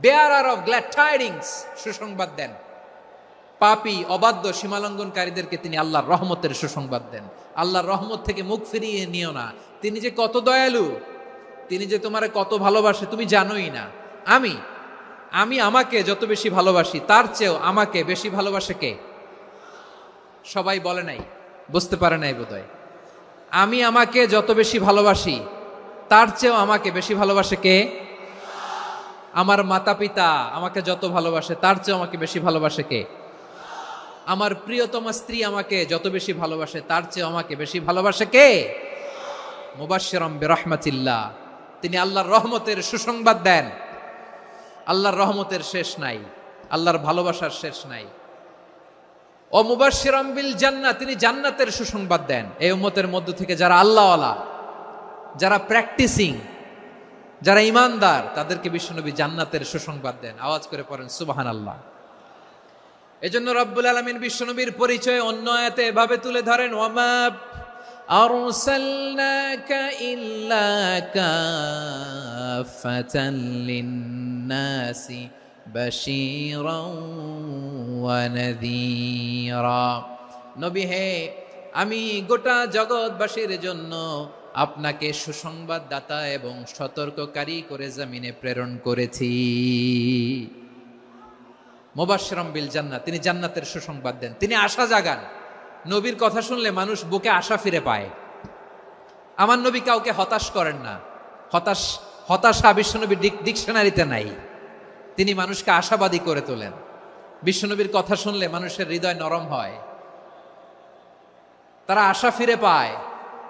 বেয়ারার অফ গ্ল্যাড টাইডিংস, সুসংবাদ দেন। পাপী, অবাধ্য, সীমালঙ্ঘনকারীদেরকে তিনি আল্লাহর রহমতের সুসংবাদ দেন। আল্লাহর রহমত থেকে মুখ ফিরিয়ে নিও না। তিনি যে কত দয়ালু, তিনি যে তোমারে কত ভালোবাসে তুমি জানোই না। আমি আমাকে যত বেশি ভালোবাসি, তার চেয়েও আমাকে বেশি ভালোবাসে কে? সবাই বলে নাই, বুঝতে পারে নাই বোধহয়। আমি আমাকে যত বেশি ভালোবাসি, তার চেয়েও আমাকে বেশি ভালোবাসে কে? আমার মাতা পিতা আমাকে যত ভালোবাসে, তার চেয়েও আমাকে বেশি ভালোবাসে কে? আমার প্রিয়তমা স্ত্রী আমাকে যত বেশি ভালোবাসে, তার চেয়েও আমাকে বেশি ভালোবাসে কে? মুবাশশিরাম বিরাহমাতিল্লাহ, তিনি আল্লাহর রহমতের সুসংবাদ দেন। আল্লাহর রহমতের শেষ নাই, আল্লাহর ভালোবাসার শেষ নাই। ও মুবাশশিরাম বিল জান্নাহ, তিনি জান্নাতের সুসংবাদ দেন। এই উম্মতের মধ্য থেকে যারা আল্লাহওয়ালা, যারা প্র্যাকটিসিং, যারা ইমানদার, তাদেরকে বিশ্বনবী জান্নাতের সুসংবাদ দেন। আওয়াজ করে পড়েন সুবহানাল্লাহ। এজন্য রব্বুল আলামিন বিশ্বনবীর পরিচয় অন্য আয়াতে এভাবে তুলে ধরেন, ওয়ামা আরসালনাকা ইল্লা কাফাতান লিন্নাসি বাশীরাও ওয়া নাযীরা। নবী হে, আমি গোটা জগৎবাসীর জন্য আপনাকে সুসংবাদদাতা এবং সতর্ককারী করে জমিনে প্রেরণ করেছি। মুবাশশিরাম বিল জান্নাহ, তিনি জান্নাতের সুসংবাদ দেন, তিনি আশা জাগান। নবীর কথা শুনলে মানুষ বুকে আশা ফিরে পায়। আমার নবী কাউকে হতাশ করেন না। হতাশা বিশ্বনবীর ডিকশনারিতে নাই। তিনি মানুষকে আশাবাদী করে তোলেন। বিশ্বনবীর কথা শুনলে মানুষের হৃদয় নরম হয়, তারা আশা ফিরে পায়।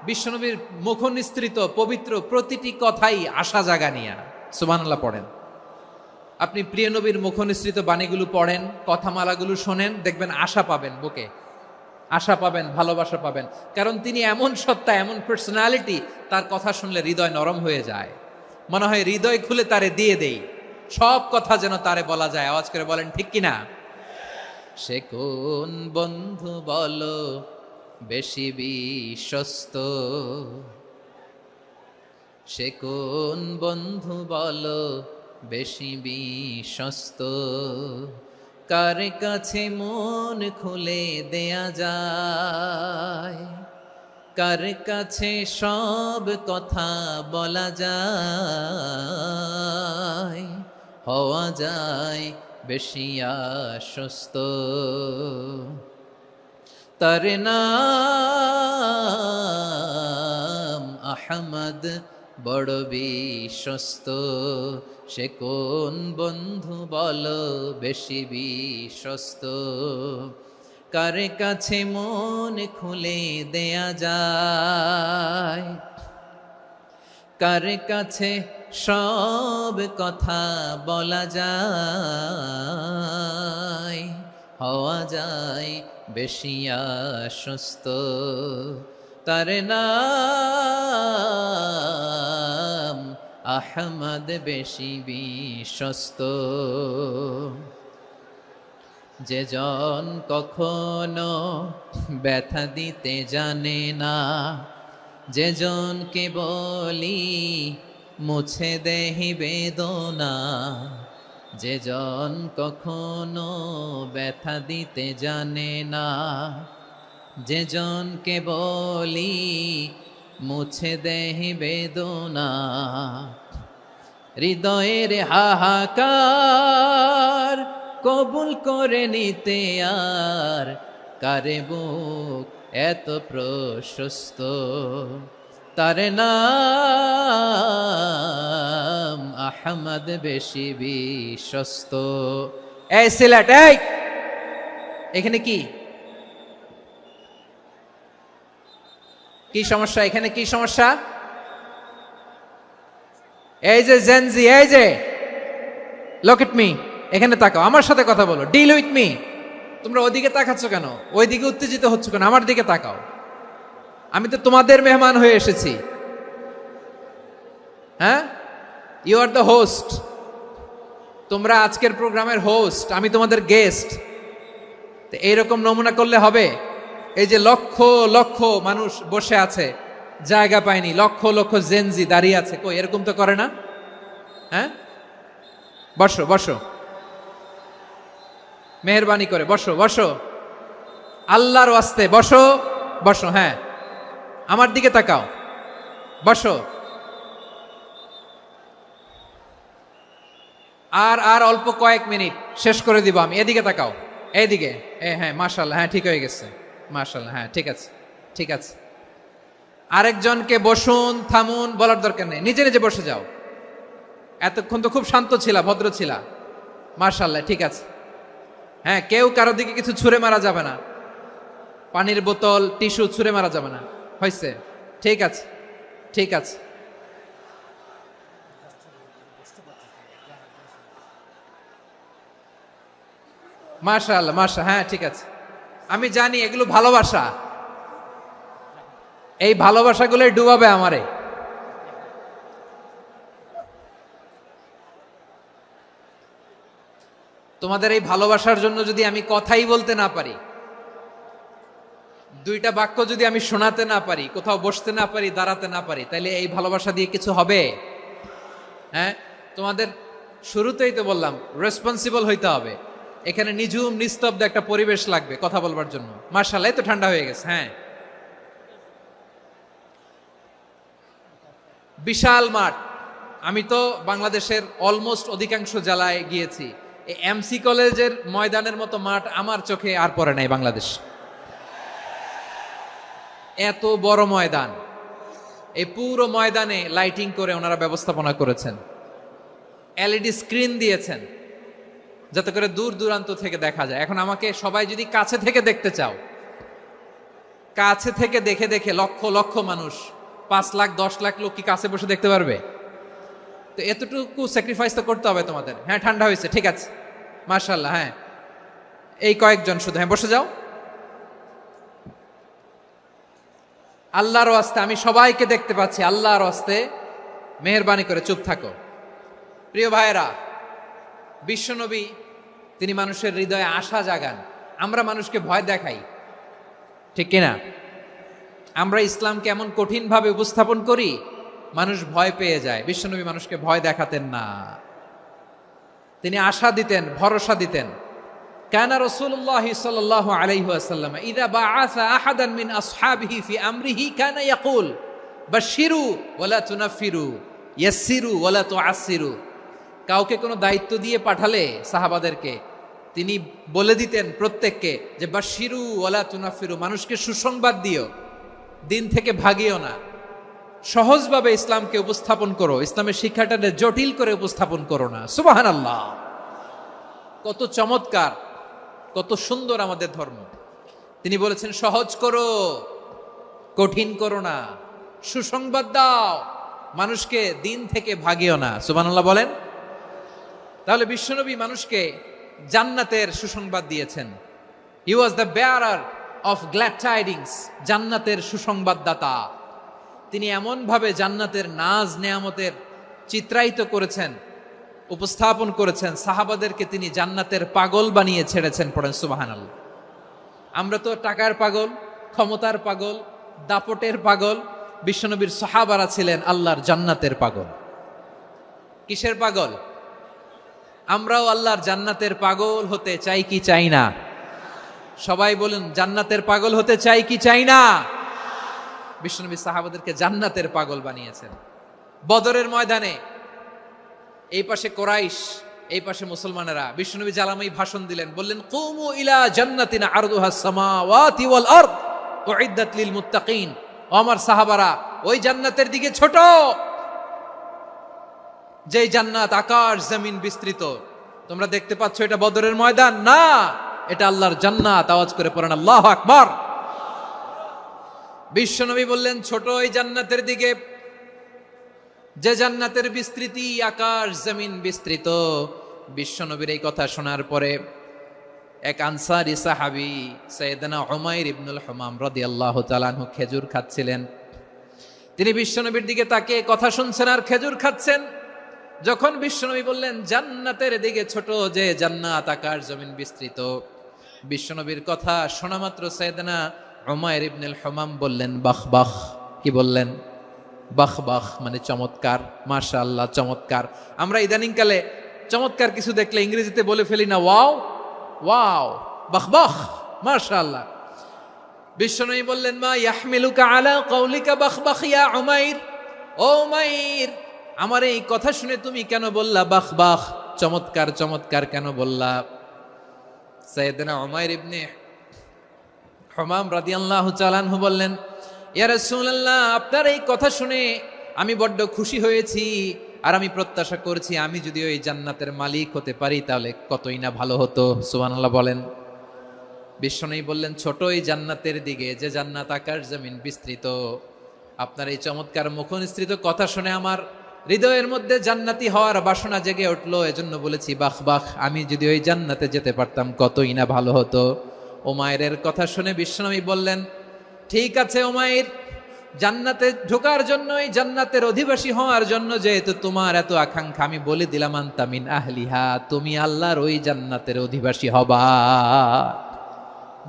বিশ্বনবীর মুখ নিঃসৃত পবিত্র প্রতিটি কথাই আশা জাগানিয়া। সুবহানাল্লাহ পড়েন। আপনি প্রিয় নবীর মুখ নিঃসৃত বাণীগুলো পড়েন, কথামালাগুলো শোনেন, দেখবেন আশা পাবেন, বুকে আশা পাবেন, ভালোবাসা পাবেন। কারণ তিনি এমন সত্তা, এমন পার্সোনালিটি, তার কথা শুনলে হৃদয় নরম হয়ে যায়। মনে হয় হৃদয় খুলে তারে দিয়ে দেই, সব কথা যেন তারে বলা যায়। আওয়াজ করে বলেন ঠিক কিনা? সে কোন বন্ধু বলো বেশি বিশ্বস্ত, সে কোন বন্ধু বলো বেশি বিশ্বস্ত, কার কাছে মন খুলে দেয়া যায়, কার কাছে সব কথা বলা যায়, হওয়া যায় বেশি আশ্বস্ত। তার নাম আহমদ বড় বিশ্বস্ত। সে কোন বন্ধু বলো বেশি বিশ্বস্ত? কার কাছে মন খুলে দেয়া যায়, কার কাছে সব কথা বলা যায়, হওয়া যায় বেশি আশ্বস্ত। তার নাম আহমদ বেশি বিশ্বস্ত। যে জন কখনো ব্যথা দিতে জানে না, যে জনকে বলি মুছে দেহি বেদনা, যে জন কখনো ব্যথা দিতে জানে না, যে জনকে বলি মুছে দেহি বেদনা, হৃদয়ের হাহাকার কবুল করে নিতে আর কারে বুক এত প্রশস্ত। তার নাম আহমদ বেশি বিশ্বস্ত। এই সিলেট, এই এখানে কি কি সমস্যা? এখানে কি সমস্যা? এই যে জেনজি, এই যে লুক এট মি, এখানে তাকাও, আমার সাথে কথা বলো, ডিল উইথ মি। তোমরা ওইদিকে তাকাচ্ছ কেন? ওইদিকে উত্তেজিত হচ্ছ কেন? আমার দিকে তাকাও। আমি তো তোমাদের মেহমান হয়ে এসেছি। হ্যাঁ, ইউ আর দ্য হোস্ট। তোমরা আজকের প্রোগ্রামের হোস্ট, আমি তোমাদের গেস্ট। তো এইরকম নমুনা করলে হবে? এই যে লক্ষ লক্ষ মানুষ বসে আছে, জায়গা পায়নি, লক্ষ লক্ষ জেনজি দাঁড়িয়ে আছে, কই এরকম তো করে না? হ্যাঁ, বসো বসো, মেহরবানি করে বসো বসো, আল্লাহর ওয়াস্তে বসো বসো। হ্যাঁ, আমার দিকে তাকাও, বসো। আর আর অল্প কয়েক মিনিট, শেষ করে দিব আমি। এদিকে তাকাও, এইদিকে। হ্যাঁ, মাশাআল্লাহ, হ্যাঁ ঠিক হয়ে গেছে, মাশাআল্লাহ, হ্যাঁ ঠিক আছে, ঠিক আছে। আরেকজনকে বসুন থামুন বলার দরকার নেই, নিজে নিজে বসে যাও। এতক্ষণ তো খুব শান্ত ছিলা, ভদ্র ছিলা, মাশাআল্লাহ, ঠিক আছে। হ্যাঁ, কেউ কারো দিকে কিছু ছুঁড়ে মারা যাবে না, পানির বোতল টিস্যু ছুঁড়ে মারা যাবে না, হয়েছে? ঠিক আছে, ঠিক আছে। মাশাআল্লাহ, হ্যাঁ ঠিক আছে। আমি জানি এগুলো ভালোবাসা, এই ভালোবাসাগুলোই ডুবাবে আমারে। তোমাদের এই ভালোবাসার জন্য যদি আমি কথাই বলতে না পারি, দুইটা বাক্য যদি আমি শোনাতে না পারি, কোথাও বসতে না পারি, দাঁড়াতে না পারি, তাহলে এই ভালোবাসা দিয়ে কিছু হবে? হ্যাঁ, তোমাদের শুরুতেই তো বললাম রেসপন্সিবল হইতে হবে। এখানে নিঝুম নিস্তব্ধ একটা পরিবেশ লাগবে কথা বলবার জন্য। মাশাআল্লাহ, তো ঠান্ডা হয়ে গেছে। হ্যাঁ, বিশাল মাঠ। আমি তো বাংলাদেশের অলমোস্ট অধিকাংশ জেলায় গিয়েছি, এই এমসি কলেজের ময়দানের মতো মাঠ আমার চোখে আর পড়ে নাই বাংলাদেশ। এত বড় ময়দান, এই পুরো ময়দানে লাইটিং করে ওনারা ব্যবস্থাপনা করেছেন, এলইডি স্ক্রিন দিয়েছেন যাতে করে দূর দূরান্ত থেকে দেখা যায়। এখন আমাকে সবাই যদি কাছে থেকে দেখতে চাও, কাছে থেকে দেখে দেখে লক্ষ লক্ষ মানুষ, 5 লাখ 10 লাখ লোক কি কাছে বসে দেখতে পারবে? তো এতটুকু স্যাক্রিফাইস তো করতে হবে তোমাদের। হ্যাঁ, ঠান্ডা হয়েছে, ঠিক আছে, মাশাআল্লাহ। হ্যাঁ, এই কয়েকজন শুধু, হ্যাঁ বসে যাও। আল্লাহর ওয়াস্তে আমি সবাইকে দেখতে পাচ্ছি, আল্লাহর ওয়াস্তে মেহেরবানি করে চুপ থাকো। প্রিয় ভাইয়েরা, বিশ্বনবী তিনি মানুষের হৃদয়ে আশা জাগান। আমরা মানুষকে ভয় দেখাই, ঠিক কিনা? আমরা ইসলামকে এমন কঠিনভাবে উপস্থাপন করি, মানুষ ভয় পেয়ে যায়। বিশ্বনবী মানুষকে ভয় দেখাতেন না, তিনি আশা দিতেন, ভরসা দিতেন। কানা রাসূলুল্লাহ সাল্লাল্লাহু আলাইহি ওয়াসাল্লাম ইযা বাআসা আহাদান মিন আসহাবিহি ফি আমরিহি কানা ইয়াকুল বাশশিরু ওয়ালা তুনাফিরু, ইয়াসসিরু ওয়ালা তুআসসিরু। কাউকে কোনো দায়িত্ব দিয়ে পাঠালে সাহাবাদেরকে তিনি বলে দিতেন প্রত্যেককে যে বাশিরু ওয়ালা তুনাফিরু, মানুষকে সুসংবাদ দিও, দিন থেকে ভাগিও না, সহজভাবে ইসলামকে উপস্থাপন করো, ইসলামের শিক্ষাটাকে জটিল করে উপস্থাপন করো না। সুবহানাল্লাহ, কত চমৎকার, কত সুন্দর আমাদের ধর্ম। তিনি বলেছেন সহজ করো, কঠিন করো না, সুসংবাদ দাও, মানুষকে দিন থেকে ভাগিও না। সুবহানাল্লাহ বলেন। তাহলে বিশ্বনবী মানুষকে জান্নাতের সুসংবাদ দিয়েছেন। He was the bearer of glad tidings, জান্নাতের সুসংবাদদাতা। তিনি এমনভাবে জান্নাতের নাজ নেয়ামতের চিত্রায়িত করেছেন, উপস্থাপন করেছেন, সাহাবাদেরকে তিনি জান্নাতের পাগল বানিয়ে ছেড়েছেন। পড়েন সুবহানাল্লাহ। আমরা তো টাকার পাগল, ক্ষমতার পাগল, দাপটের পাগল। বিশ্বনবীর সাহাবারা ছিলেন আল্লাহর জান্নাতের পাগল। কিসের পাগল? আমরাও আল্লাহর জান্নাতের পাগল হতে চাই কি চাই না? সবাই বলুন, জান্নাতের পাগল হতে চাই কি চাই না? বিশ্বনবী সাহাবাদেরকে জান্নাতের পাগল বানিয়েছেন। বদরের ময়দানে এই পাশে কোরাইশ, এই পাশে মুসলমানেরা, বিশ্বনবী জালামাই ভাষণ দিলেন, বললেন কুমু ইলা জান্নাতিন আরদুহাস সামাওয়াতি ওয়াল আরদ উইদ্দাত লিল মুত্তাকিন। ও আমার সাহাবারা, ওই জান্নাতের দিকে ছোট, যেই জান্নাত আকাশ জমিন বিস্তৃত। তোমরা দেখতে পাচ্ছ এটা বদরের ময়দান না, এটা আল্লাহর জান্নাত। আওয়াজ করে পড়েন আল্লাহু আকবার। বিশ্বনবী বললেন ছোট ওই জান্নাতের দিকে, যে জান্নাতের বিস্তৃতি আকাশ জমিন বিস্তৃত। বিশ্বনবীর এই কথা শোনার পরে এক আনসারী সাহাবী সাইয়েদনা উমাইর ইবনুল হুমাম রাদিয়াল্লাহু তাআলা আনহু খেজুর খাচ্ছিলেন। তিনি বিশ্বনবীর দিকে তাকিয়ে কথা শুনছেন আর খেজুর খাচ্ছেন। যখন বিশ্বনবী বললেন জান্নাতের দিকে ছোট, যে জান্নাত আকাশ জমিন বিস্তৃত, বিশ্বনবীর কথা শোনা মাত্র সাইয়েদনা উমাইর ইবনুল হুমাম বললেন বাহ বাহ। কি বললেন? বাহ বাহ মানে চমৎকার, মাশাআল্লাহ চমৎকার। আমরা ইদানিংকালে চমৎকার কিছু দেখলে ইংরেজিতে বলে ফেলি না ওয়াও ওয়াও, বাহ বাহ, মাশাআল্লাহ। বিশ্বনবী বললেন মা ইয়াহমিলুকা আলা কওলিকা বাহ বাহ ইয়া উমাইর। ও উমাইর, আমার এই কথা শুনে তুমি কেন বললা বাহ বাহ, চমৎকার চমৎকার কেন বললা? সাইয়েদনা উমাইর ইবনে হুমাম রাদিয়াল্লাহু তাআলা আনহু বললেন ইয়া রাসূলুল্লাহ, আপনার এই কথা শুনে আমি বড্ড খুশি হয়েছি, আর আমি প্রত্যাশা করছি আমি যদি ওই জান্নাতের মালিক হতে পারি তাহলে কতই না ভালো হতো। সুবহানাল্লাহ বলেন। বিশ্বনবী বললেন ছোট এই জান্নাতের দিকে, যে জান্নাত আকাশ জমিন বিস্তৃত। আপনার এই চমৎকার মুখনিসৃত কথা শুনে আমার হৃদয়ের মধ্যে জান্নাতি হওয়ার বাসনা জেগে উঠলো, এজন্য বলেছি বাহ বাহ, আমি যদি ওই জান্নাতে যেতে পারতাম কতই না ভালো হতো। উমাইরের কথা শুনে বিশ্বনবী বললেন ঠিক আছে উমাইর, জান্নাতে ঢোকার জন্য, এই জান্নাতের অধিবাসী হওয়ার জন্য যেহেতু তোমার এত আকাঙ্ক্ষা, আমি বলে দিলাম আনতা মিন আহলিহা, তুমি আল্লাহর ওই জান্নাতের অধিবাসী হবা।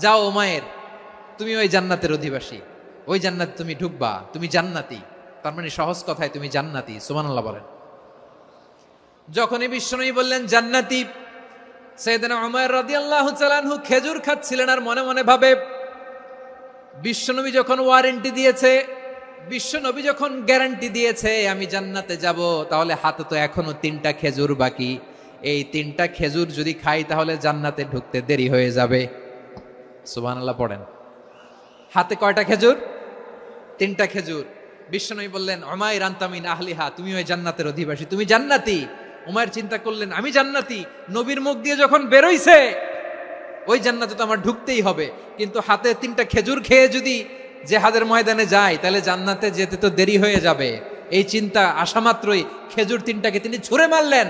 যাও উমাইর, তুমি ওই জান্নাতের অধিবাসী, ওই জান্নাতে তুমি ঢুকবা, তুমি জান্নাতি। তার মানে সহজ কথায় তুমি জান্নাতি। সুবহানাল্লাহ বলেন। যখনই বিশ্বনবী বললেন জান্নাতি, সাইয়েদনা উমাইর রাদিয়াল্লাহু তাআলা আনহু খেজুর খাচ্ছিলেন আর মনে মনে ভাবে বিশ্বনবী যখন ওয়ারেন্টি দিয়েছে, বিশ্বনবী যখন গ্যারান্টি দিয়েছে আমি জান্নাতে যাব, তাহলে হাতে তো এখনো 3টা খেজুর বাকি। এই 3টা খেজুর যদি খাই তাহলে জান্নাতে ঢুকতে দেরি হয়ে যাবে। সুবহানাল্লাহ পড়েন। হাতে কয়টা খেজুর? 3টা খেজুর। বিশ্বনবী বললেন উমাইর আনতা মিন আহলিহা, তুমি ওই জান্নাতের অধিবাসী, তুমি জান্নাতি। উমাইর চিন্তা করলেন আমি জান্নাতি, নবীর মুখ দিয়ে যখন বেরোইছে ওই জান্নাতে তো আমার ঢুকতেই হবে, কিন্তু হাতে 3টা খেজুর খেয়ে যদি জিহাদের ময়দানে যাই তাহলে জান্নাতে যেতে তো দেরি হয়ে যাবে। এই চিন্তা আসা মাত্রই খেজুর 3টাকে তিনি ছুঁড়ে মারলেন,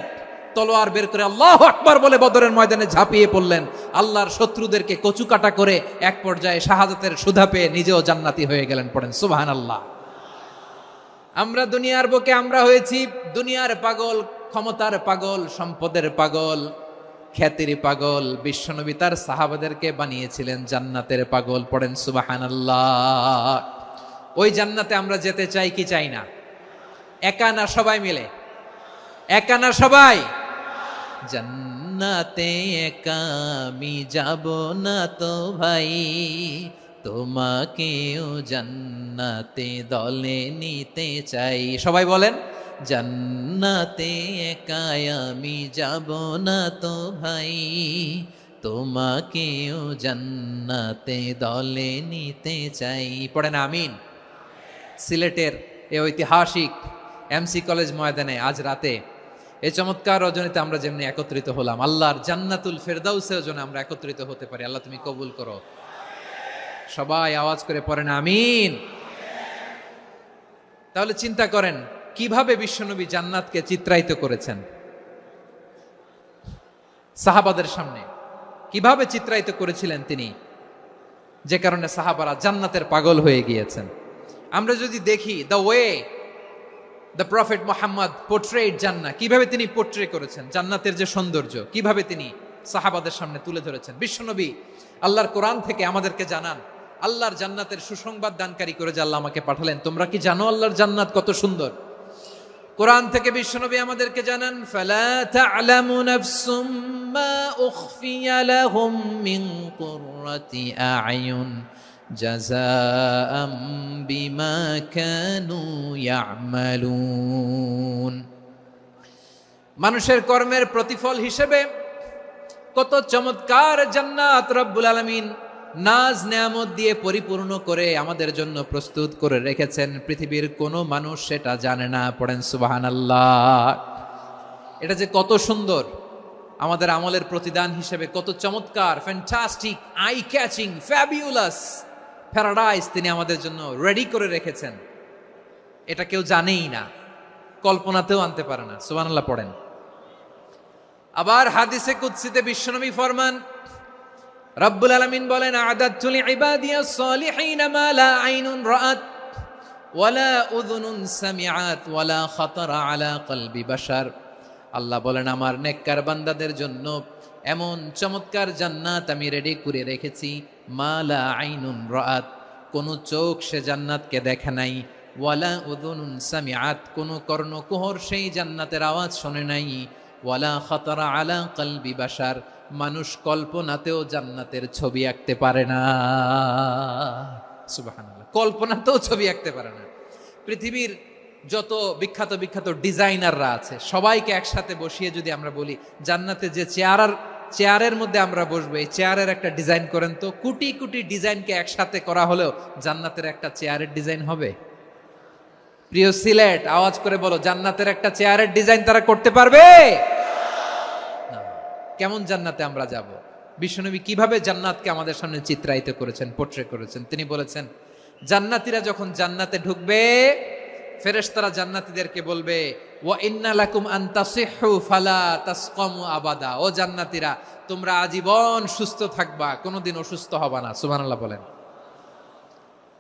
তলোয়ার বের করে আল্লাহু আকবার বলে বদরের ময়দানে ঝাঁপিয়ে পড়লেন। আল্লাহর শত্রুদেরকে কচুকাটা করে এক পর্যায়ে শাহাদাতের সুধা পেয়ে নিজেও জান্নাতি হয়ে গেলেন। পড়েন সুবহানাল্লাহ। আমরা দুনিয়ার বুকে আমরা হয়েছি দুনিয়ার পাগল, ক্ষমতার পাগল, সম্পদের পাগল, খ্যাতির পাগল। বিশ্বনবী তার সাহাবাদেরকে বানিয়েছিলেন জান্নাতের পাগল। পড়েন সুবহানাল্লাহ। ওই জান্নাতে আমরা যেতে চাই কি চাই না? একা না সবাই মিলে? একা না সবাই? জান্নাতে একা আমি যাব না তো ভাই, তোমাকেও জান্নাতে দলে নিতে চাই। সবাই বলেন জান্নাতে একাই আমি যাব না তো ভাই, তোমাকেও জান্নাতে দলে নিতে চাই। পড়েন আমিন। সিলেটের এই ঐতিহাসিক এমসি কলেজ ময়দানে আজ রাতে এই চমৎকার রজনীতে আমরা যেমনি একত্রিত হলাম, আল্লাহর জান্নাতুল ফেরদাউসের জন্য আমরা একত্রিত হতে পারি। আল্লাহ তুমি কবুল করো। সবাই আওয়াজ করে পড়েন আমিন। তাহলে চিন্তা করেন কিভাবে বিশ্বনবী জান্নাতকে চিত্রায়িত করেছেন সাহাবাদের সামনে, কিভাবে চিত্রায়িত করেছিলেন তিনি, যে কারণে সাহাবারা জান্নাতের পাগল হয়ে গিয়েছেন। আমরা যদি দেখি the way the prophet Mohammad portrait জান্নাত, কিভাবে তিনি পোর্ট্রে করেছেন জান্নাতের যে সৌন্দর্য, কিভাবে তিনি সাহাবাদের সামনে তুলে ধরেছেন। বিশ্বনবী আল্লাহর কোরআন থেকে আমাদেরকে জানান আল্লাহর জান্নাতের সুসংবাদ দানকারী করে যে আল্লাহ আমাকে পাঠালেন। তোমরা কি জানো আল্লাহর জান্নাত কত সুন্দর? কোরআন থেকে বিশ্বনবী আমাদেরকে জানান ফালা তা'লামু নাফসুম মা উখফিয়া লাহুম মিন কুররাতি আ'য়ুন জাযাআম বিমা কানু ইয়া'মালুন। মানুষের কর্মের প্রতিফল হিসেবে কত চমৎকার জান্নাত রব্বুল আলামিন নাজ নেয়ামত দিয়ে পরিপূর্ণ করে আমাদের জন্য প্রস্তুত করে রেখেছেন। পৃথিবীর কোনো মানুষ সেটা জানে না। পড়েন সুবহানাল্লাহ। এটা যে কত সুন্দর, আমাদের আমলের প্রতিদান হিসেবে কত চমৎকার, fantastic, eye catching, fabulous paradise তিনি আমাদের জন্য রেডি করে রেখেছেন। এটা কেউ জানেই না, কল্পনাতেও আনতে পারে না। সুবহানাল্লাহ পড়েন। আবার হাদিসে কুদসিতে বিশ্বনবী ফরমান, রব্বুল আলামিন বলেন আ'দাদতু লিইবাদিয়াস সালিহিন মা লা আইনুন রাআত ওয়ালা উযুনুন সামিআত ওয়ালা খাতারা আলা কলবি বাশার। আল্লাহ বলেন আমার নেককার বান্দাদের জন্য এমন চমৎকার জান্নাত আমি রেডি করে রেখেছি, মা লা আইনুন রাআত, কোন চোখ সে জান্নাতকে দেখে নাই, ওয়ালা উযুনুন সামিআত, কোন কর্ণকুহর সেই জান্নাতের আওয়াজ শোনে নাই, ওয়ালা খাতারা আলা কলবি বাশার, মানুষ কল্পনাতেও জান্নাতের ছবি আঁকতে পারে না। সুবহানাল্লাহ, কল্পনাতেও ছবি আঁকতে পারে না। পৃথিবীর যত বিখ্যাত বিখ্যাত ডিজাইনাররা আছে সবাইকে একসাথে বসিয়ে যদি আমরা বলি জান্নাতে যে চেয়ারের মধ্যে আমরা বসবো, এই চেয়ারের একটা ডিজাইন করেন তো, কোটি কোটি ডিজাইনকে একসাথে করা হলেও জান্নাতের একটা চেয়ারের ডিজাইন হবে? প্রিয় সিলেট, আওয়াজ করে বলো, জান্নাতের একটা চেয়ারের ডিজাইন তারা করতে পারবে? কেমন জান্নাতে আমরা যাব? বিশ্বনবী কিভাবে জান্নাতকে আমাদের সামনে চিত্রায়িত করেছেন, পোর্ট্রে করেছেন। তিনি বলেছেন জান্নাতীরা যখন জান্নাতে ঢুকবে ফেরেশতারা জান্নাতীদেরকে বলবে ওয়া ইন্না লাকুম আন তাসিহু ফালা তাসকামু আবাদা, ও জান্নাতীরা তোমরা আজীবন সুস্থ থাকবা, কোনোদিন অসুস্থ হবা না। সুবহানাল্লাহ বলেন।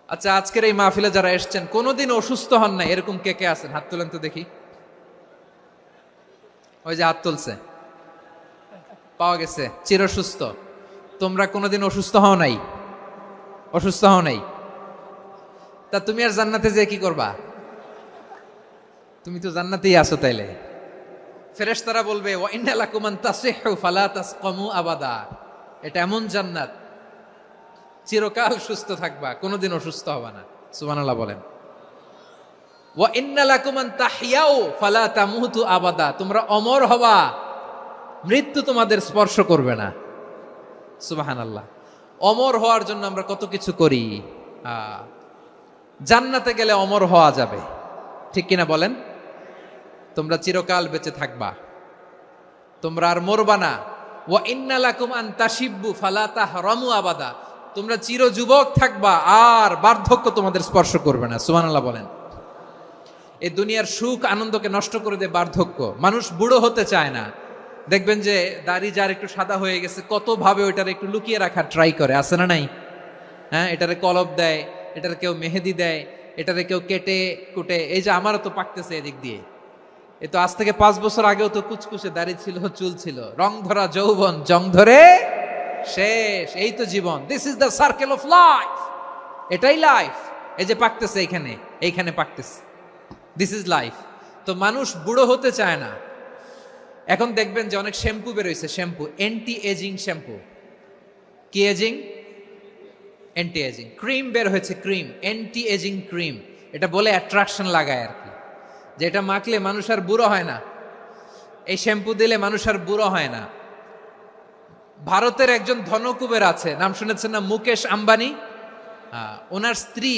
আচ্ছা, আজকের এই মাহফিলে যারা এসেছেন কোনোদিন অসুস্থ হন না এরকম কে কে আছেন? হাত তোলেন তো দেখি। ওই যে হাত তুলছে, পাওয়া গেছে, চিরসুস্থ। তোমরা কোনোদিন অসুস্থ হও নাই? অসুস্থ হও নাই? তা তুমি আর জান্নাতে যে কি করবা? তুমি তো জান্নাতেই আছো। তাইলে ফেরেশতারা বলবে ওয়া ইন্না লাকুম আন তাসিহু ফালা তাসকামু আবাদা, এটা এমন জান্নাত চিরকাল সুস্থ থাকবা, কোনোদিন অসুস্থ হবা না। সুবহানাল্লাহ বলেন। ওয়া ইন্না লাকুম আন তাহইয়াউ ফালা তামুতু আবাদা, তোমরা অমর হবা, মৃত্যু তোমাদের স্পর্শ করবে না। সুবহানাল্লাহ। অমর হওয়ার জন্য আমরা কত কিছু করি। জান্নাতে গেলে অমর হওয়া যাবে, ঠিক কিনা বলেন? তোমরা চিরকাল বেঁচে থাকবা, তোমরা আর মরবা না। ওয়া ইন্না লাকুম আন তাশিব্বু ফালা তাহরামু আবাদা, তোমরা চির যুবক থাকবা, আর বার্ধক্য তোমাদের স্পর্শ করবে না। সুবহানাল্লাহ বলেন। এই দুনিয়ার সুখ আনন্দকে নষ্ট করে দেয় বার্ধক্য। মানুষ বুড়ো হতে চায় না। দেখবেন যে দাড়ি যার একটু সাদা হয়ে গেছে কত ভাবে ওইটার একটু লুকিয়ে রাখার ট্রাই করে, আছে না নাই? হ্যাঁ, এটারে কলব দেয়, এটার কেউ মেহেদি দেয়, এটারে কেউ কেটে কুটে। এই যে আমারও তো পাকতেছে এদিক দিয়ে, এ তো আজ থেকে 5 বছর আগেও তো কুচকুচে দাড়ি ছিল, চুল ছিল, রং ধরা যৌবন জং ধরে শেষ। এই তো জীবন। This is the circle of life, এটাই লাইফ। এই যে পাকতেছে এইখানে, এইখানে পাকতেছে, দিস ইজ লাইফ। তো মানুষ বুড়ো হতে চায় না। এখন দেখবেন যে অনেক শ্যাম্পু বেরোইছে, শ্যাম্পু অ্যান্টি এজিং শ্যাম্পু। কি এজিং? Anti ageing. ক্রিম বের হয়েছে, ক্রিম অ্যান্টি এজিং ক্রিম। এটা বলে অ্যাট্রাকশন লাগায় আর কি। যেটা মাখলে মানুষ আর বুড়ো হয় না, এই শ্যাম্পু দিলে মানুষ আর বুড়ো হয় না। ভারতের একজন ধনকুবের আছে, নাম শুনেছেন না, মুকেশ আম্বানি। ওনার স্ত্রী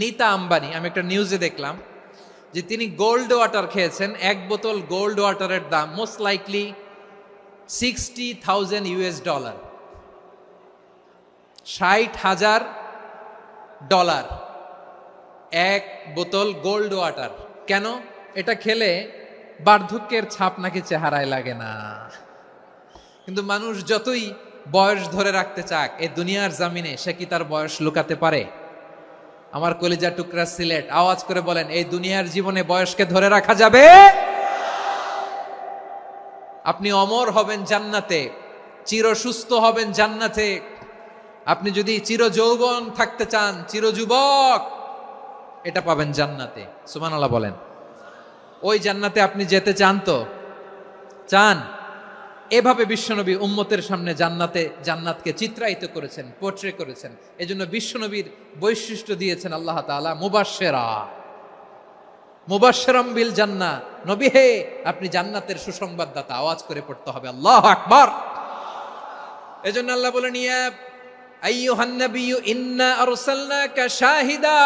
নীতা আম্বানি, আমি একটা নিউজে দেখলাম যে তিনি গোল্ড ওয়াটার খেয়েছেন। এক বোতল গোল্ড ওয়াটারের দাম মোস্ট লাইকলি $60,000, $60,000 এক বোতল গোল্ড ওয়াটার। কেন? এটা খেলে বার্ধক্যের ছাপ নাকি চেহারায় লাগে না। কিন্তু মানুষ যতই বয়স ধরে রাখতে চাক এই দুনিয়ার জামিনে, সে কি তার বয়স লুকাতে পারে? আমার কলিজা টুকরা সিলেট, আওয়াজ করে বলেন, এই দুনিয়ার জীবনে বয়সকে ধরে রাখা যাবে? আপনি অমর হবেন জান্নাতে, চির সুস্থ হবেন জান্নাতে। আপনি যদি চির যৌবন থাকতে চান, চির যুবক, এটা পাবেন জান্নাতে। সুবহানাল্লাহ বলেন। ওই জান্নাতে আপনি যেতে চান তো? চান? এভাবে বিশ্বনবী উম্মতের সামনে জান্নাতকে চিত্রায়িত করেছেন, পোর্ট্রে করেছেন। এজন্য বিশ্বনবীর বৈশিষ্ট্য দিয়েছেন আল্লাহ তাআলা মুবাশশিরাম বিল জান্নাহ। নবী হে, আপনি জান্নাতের সুসংবাদদাতা। আওয়াজ করে পড়তে হবে আল্লাহু আকবার। এজন্য আল্লাহ বলেন, ইয়া আইয়ুহান নাবিয়্যু ইন্না আরসালনাকা শাহিদা।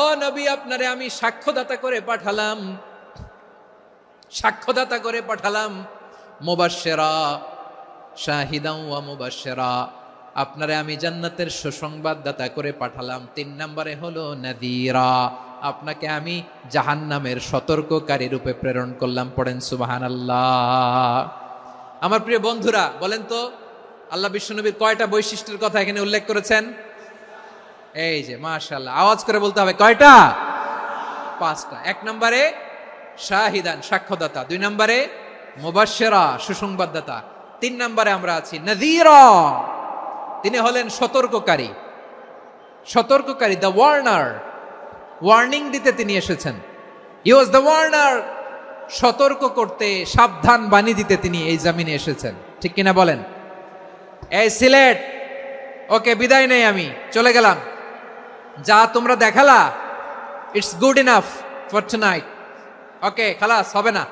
ও নবী, আপনারে আমি সাক্ষ্যদাতা করে পাঠালাম। মুবাশশিরা, শাহিদান ওয়া মুবাশশিরা, আপনারে আমি জান্নাতের সুসংবাদদাতা করে পাঠালাম। 3 নম্বরে হলো নাযীরা, আপনাকে আমি জাহান্নামের সতর্ককারী রূপে প্রেরণ করলাম। পড়েন সুবহানাল্লাহ। আমার প্রিয় বন্ধুরা, বলেন তো আল্লাহ বিশ্বনবীর কয়টা বৈশিষ্ট্যের কথা এখানে উল্লেখ করেছেন? এই যে মাশাআল্লাহ, আওয়াজ করে বলতে হবে, কয়টা? 5টা। 1 নম্বরে শাহিদান, সাক্ষ্যদাতা। 2 নম্বরে মুবাশশিরা, সুসংবাদদাতা। 3 নম্বরে আমরা আছি নাযীরা, তিনি হলেন সতর্ককারী। দ্য ওয়ার্নার, ওয়ার্নিং দিতে তিনি এসেছেন। হি ওয়াজ দ্য ওয়ার্নার, সতর্ক করতে, সাবধান বাণী দিতে তিনি এই জমিনে এসেছেন। ঠিক কিনা বলেন? এই সিলেট, ওকে, বিদায় নেই, আমি চলে গেলাম। যা তোমরা দেখালা, it's good enough for tonight. Okay, খালাস, হবে না।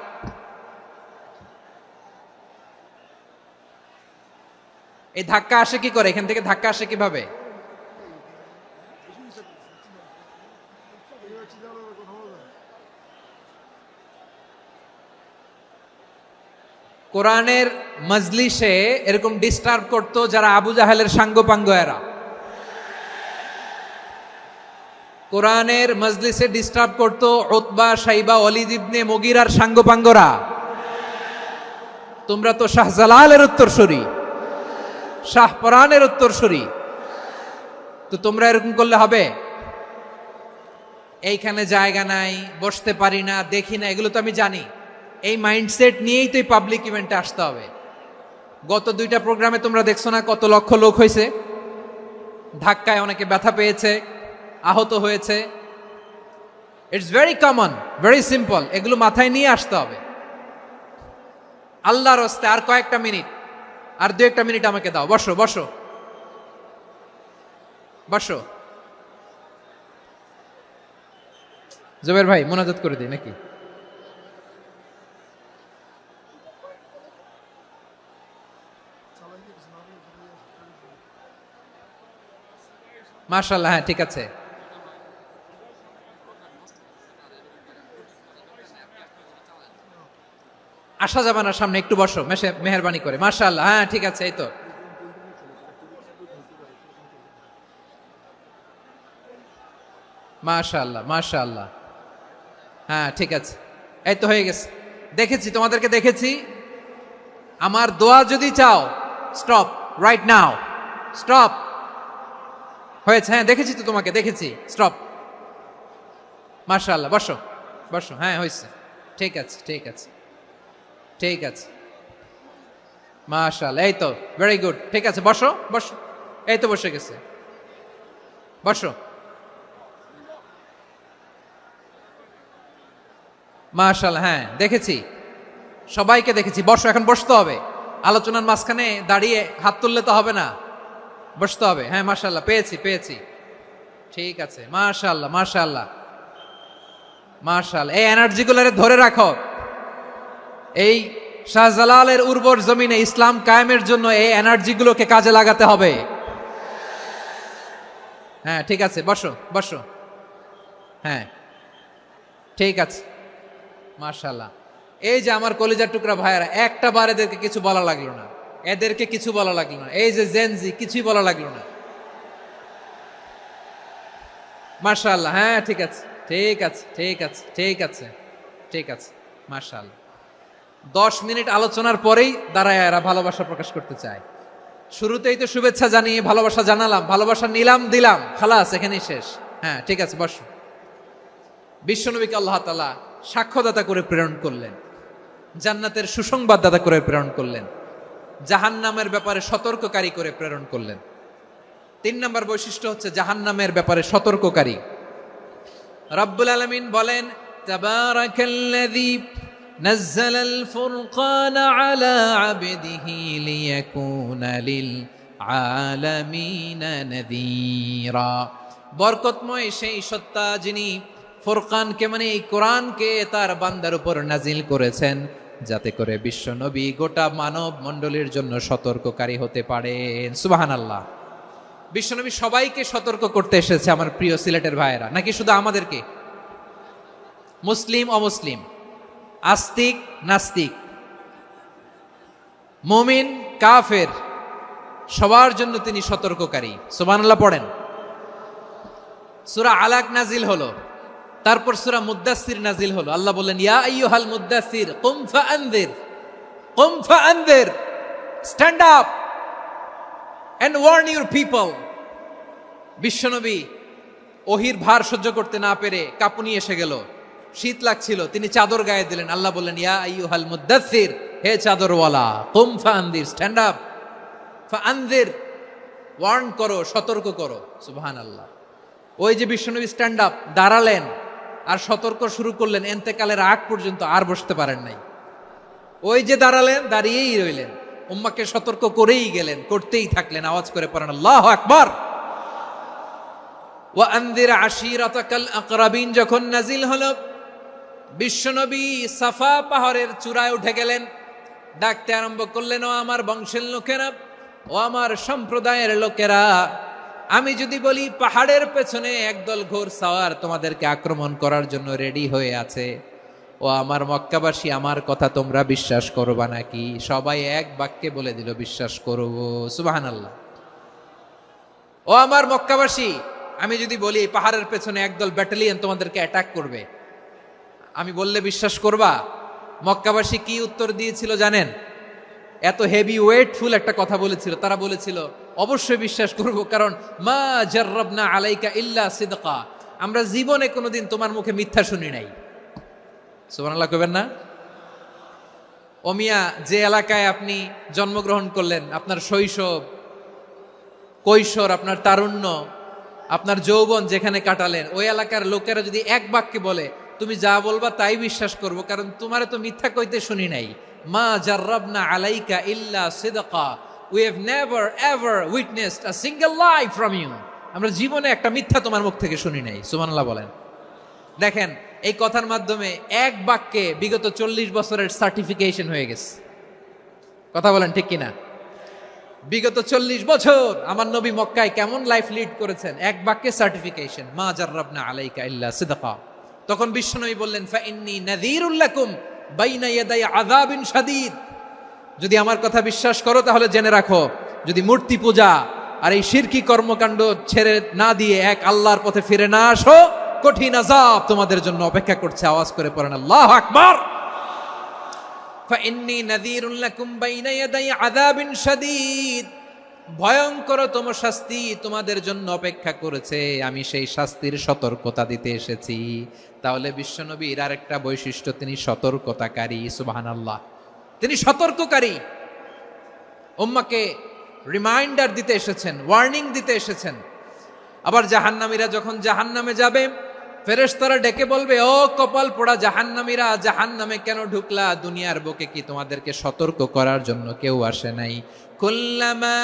এই ধাক্কা আসে কি করে? এখান থেকে ধাক্কা আসে কিভাবে? কোরআনের মজলিসে এরকম ডিস্টার্ব করতো যারা আবু জাহেলের সাঙ্গপাঙ্গ এরা। কোরআনের মজলিসে ডিস্টার্ব করতো উতবা, শাইবা, ওয়ালিদ ইবনে মুগিরার সাঙ্গপাঙ্গরা। তোমরা তো শাহজালালের উত্তরসূরি, শাহপরানের উত্তরসূরি, তো তোমরা এরকম করলে হবে? এইখানে জায়গা নাই, বসতে পারি না, দেখি না, এগুলো তো আমি জানি। এই মাইন্ডসেট নিয়েই তো এই পাবলিক ইভেন্টে আসতে হবে। গত 2টা প্রোগ্রামে তোমরা দেখছো না কত লক্ষ লোক হয়েছে? ধাক্কায় অনেকে ব্যথা পেয়েছে, আহত হয়েছে। It's very common, very simple. এগুলো মাথায় নিয়ে আসতে হবে। আল্লাহর হস্তে আর কয়েকটা মিনিট, আর 2-1টা মিনিট আমাকে দাও। বসো বসো বসো। জুবের ভাই, মোনাজাত করে দিই নাকি? মাশাআল্লাহ, হ্যাঁ, ঠিক আছে। আসা যাবে না সামনে, একটু বসো মেহেরবানি করে। মাশাআল্লাহ, হ্যাঁ, ঠিক আছে। এই তো মাশাআল্লাহ, মাশাআল্লাহ, হ্যাঁ, ঠিক আছে। এই তো হয়ে গেছে। দেখেছি, তোমাদেরকে দেখেছি। আমার দোয়া যদি চাও, স্টপ রাইট নাও, স্টপ। হয়েছে? হ্যাঁ, দেখেছি তো তোমাকে, দেখেছি। স্টপ। মাশাআল্লাহ, বসো বসো। হ্যাঁ, হয়েছে, ঠিক আছে, ঠিক আছে, ঠিক আছে। মাশাআল্লাহ, এই তো, ভেরি গুড, ঠিক আছে। বসো বসো। এই তো বসে গেছে, বসো। মাশাআল্লাহ, হ্যাঁ, দেখেছি, সবাইকে দেখেছি। বসো, এখন বসতে হবে। আলোচনার মাঝখানে দাঁড়িয়ে হাত তুললে তো হবে না, বসতে হবে। হ্যাঁ, মাশাআল্লাহ, পেয়েছি পেয়েছি, ঠিক আছে। মাশাআল্লাহ, মাশাআল্লাহ, মাশাআল্লাহ, এই এনার্জিগুলোরে ধরে রাখো। এই শাহজালালের উর্বর জমিনে ইসলাম কায়েমের জন্য এই এনার্জিগুলোকে কাজে লাগাতে হবে। হ্যাঁ ঠিক আছে, বসো বসো। হ্যাঁ ঠিক আছে, মাশাআল্লাহ। এই যে আমার কলিজার টুকরা ভাইয়েরা, একটা বার এদেরকে কিছু বলা লাগলো না, এদেরকে কিছু বলা লাগলো না। এই যে জেনজি, কিছুই বলা লাগলো না। মাশাআল্লাহ, হ্যাঁ ঠিক আছে ঠিক আছে ঠিক আছে ঠিক আছে ঠিক আছে, মাশাআল্লাহ। 10 মিনিট আলোচনার পরেই দাঁড়ায় এরা ভালোবাসা প্রকাশ করতে চায়। শুরুতেই তো শুভেচ্ছা জানিয়ে ভালোবাসা জানালাম, ভালোবাসা নিলাম দিলাম, খালাস এখানেই শেষ। হ্যাঁ ঠিক আছে, বসো। বিশ্বনবীকে আল্লাহ তাআলা সাক্ষ্যদাতা করে প্রেরণ করলেন, জান্নাতের সুসংবাদদাতা করে প্রেরণ করলেন, জাহান্নামের ব্যাপারে সতর্ককারী করে প্রেরণ করলেন। 3 নম্বর বৈশিষ্ট্য হচ্ছে জাহান্নামের ব্যাপারে সতর্ককারী। রব্বুল আলামিন বলেন, তাবারাকাল্লাযী নাযালাল ফুরকানা আলা আবদিহি লিয়াকুনা লিল আলামিনা নাযীরা। বরকতময় সেই সত্তা যিনি ফুরকানকে মানে এই কোরআনকে তার বান্দার উপর নাজিল করেছেন, যাতে করে বিশ্ব নবী গোটা মানব মণ্ডলীর জন্য সতর্ককারী হতে পারেন। সুবহানাল্লাহ। বিশ্বনবী সবাইকে সতর্ক করতে এসেছে, আমার প্রিয় সিলেটের ভাইয়েরা, নাকি শুধু আমাদেরকে? মুসলিম অমুসলিম, আস্তিক নাস্তিক, মুমিন কাফের, সবার জন্য তিনি সতর্ককারী। সুবহানাল্লাহ পড়েন। সূরা আলাক নাজিল হলো, তারপর সূরা মুদ্দাসসির নাজিল হলো। আল্লাহ বললেন, ইয়া আইয়ুহাল মুদ্দাসসির কুম ফাআনযির, কুম ফাআনযির, stand up and warn your people. বিশ্বনবী ওহির ভার সহ্য করতে না পেরে কাঁপুনি এসে গেল, শীত লাগছিল, তিনি চাদর গায়ে দিলেন। আল্লাহ বললেন, ইয়া আইয়ুহাল মুদ্দাসসির, হে চাদরওয়ালা, কুম ফাআনযির, স্ট্যান্ড আপ, ফাআনযির, ওয়ার্ন করো, সতর্ক করো। সুবহানাল্লাহ। ওই যে বিশ্বনবী স্ট্যান্ড আপ, দাঁড়ালেন আর সতর্ক শুরু করলেন, এন্তেকালের আগ পর্যন্ত আর বসতে পারেন নাই। ওই যে দাঁড়ালেন, দাঁড়িয়েই রইলেন, উম্মাকে সতর্ক করেই গেলেন, করতেই থাকলেন। আওয়াজ করে পড়েন আল্লাহু আকবার। ওয়া আনযির আশীরাতাকাল আকরাবিন যখন নাজিল হলো, বিশ্বনবী সাফা পাহাড়ের চূড়ায় উঠে গেলেন, ডাকতে আরম্ভ করলেন, ও আমার বংশের লোকেরা, ও আমার সম্প্রদায়ের লোকেরা, আমি যদি বলি পাহাড়ের পেছনে একদল ঘোড়সাওয়ার তোমাদেরকে আক্রমণ করার জন্য রেডি হয়ে আছে, ও আমার মক্কাবাসী, আমার কথা তোমরা বিশ্বাস করবা নাকি? সবাই এক বাক্যে বলে দিল, বিশ্বাস করব। সুবহানাল্লাহ। ও আমার মক্কাবাসী, আমি যদি বলি পাহাড়ের পেছনে একদল ব্যাটালিয়ন তোমাদেরকে অ্যাটাক করবে, আমি বললে বিশ্বাস করবা? মক্কাবাসী কি উত্তর দিয়েছিল জানেন? এত হেভি ওয়েটফুল একটা কথা বলেছিল। তারা বলেছিল, অবশ্যই বিশ্বাস করব, কারণ মা জাররাবনা আলাইকা ইল্লা সিদকা, আমরা জীবনে কোনোদিন তোমার মুখে মিথ্যা শুনি নাই। সুবহানাল্লাহ কইবেন না? ও মিয়া, যে এলাকায় আপনি জন্মগ্রহণ করলেন, আপনার শৈশব, কৈশোর, আপনার তারুণ্য, আপনার যৌবন যেখানে কাটালেন, ওই এলাকার লোকেরা যদি এক বাক্যে বলে তুমি যা বলবা তাই বিশ্বাস করব, কারণ তোমারে তো মিথ্যা কইতে শুনি নাই। মা জাররাবনা আলাইকা ইল্লা সিদকা, we have never ever witnessed a single lie from you, আমরা জীবনে একটা মিথ্যা তোমার মুখ থেকে শুনি নাই। সুবহানাল্লাহ বলেন। দেখেন, এই কথার মাধ্যমে এক বাক্যে বিগত 40 বছরের সার্টিফিকেশন হয়ে গেছে। কথা বলেন ঠিক কিনা? বিগত 40 বছর আমার নবী মক্কায় কেমন লাইফ লিড করেছেন, এক বাক্যে সার্টিফিকেশন, মা জাররাবনা আলাইকা ইল্লা সিদকা। তখন বিশ্বনবী বললেন, ফাইন্নী নাযীরুল লাকুম বাইনা ইয়াদাই আযাবিন শাদীদ, যদি আমার কথা বিশ্বাস করো তাহলে জেনে রাখো, যদি মূর্তি পূজা আর এই শিরকি কর্মকাণ্ড ছেড়ে না দিয়ে এক আল্লাহর পথে ফিরে না আসো, কঠিন আযাব তোমাদের জন্য অপেক্ষা করছে। আওয়াজ করে পড়েন আল্লাহু আকবার। ফাইন্নী নাযীরুল লাকুম বাইনা ইয়াদাই আযাবিন শাদীদ, ভয়ঙ্করতম শাস্তি তোমাদের জন্য অপেক্ষা করেছে, আমি সেই শাস্তির সতর্কতা দিতে এসেছি। তাহলে বিশ্বনবীর আরেকটা বৈশিষ্ট্য, তিনি সতর্কতাকারী। সুবহানাল্লাহ, তিনি সতর্ককারী। উম্মাকে রিমাইন্ডার দিতে এসেছেন, ওয়ার্নিং দিতে এসেছেন। আবার জাহান্নামীরা যখন জাহান্নামে যাবে, ফেরেশতারা ডেকে বলবে, ও কপাল পোড়া জাহান্নামীরা, জাহান্নামে কেন ঢুকলা? দুনিয়ার বুকে কি তোমাদেরকে সতর্ক করার জন্য কেউ আসে নাই? কুল্লামা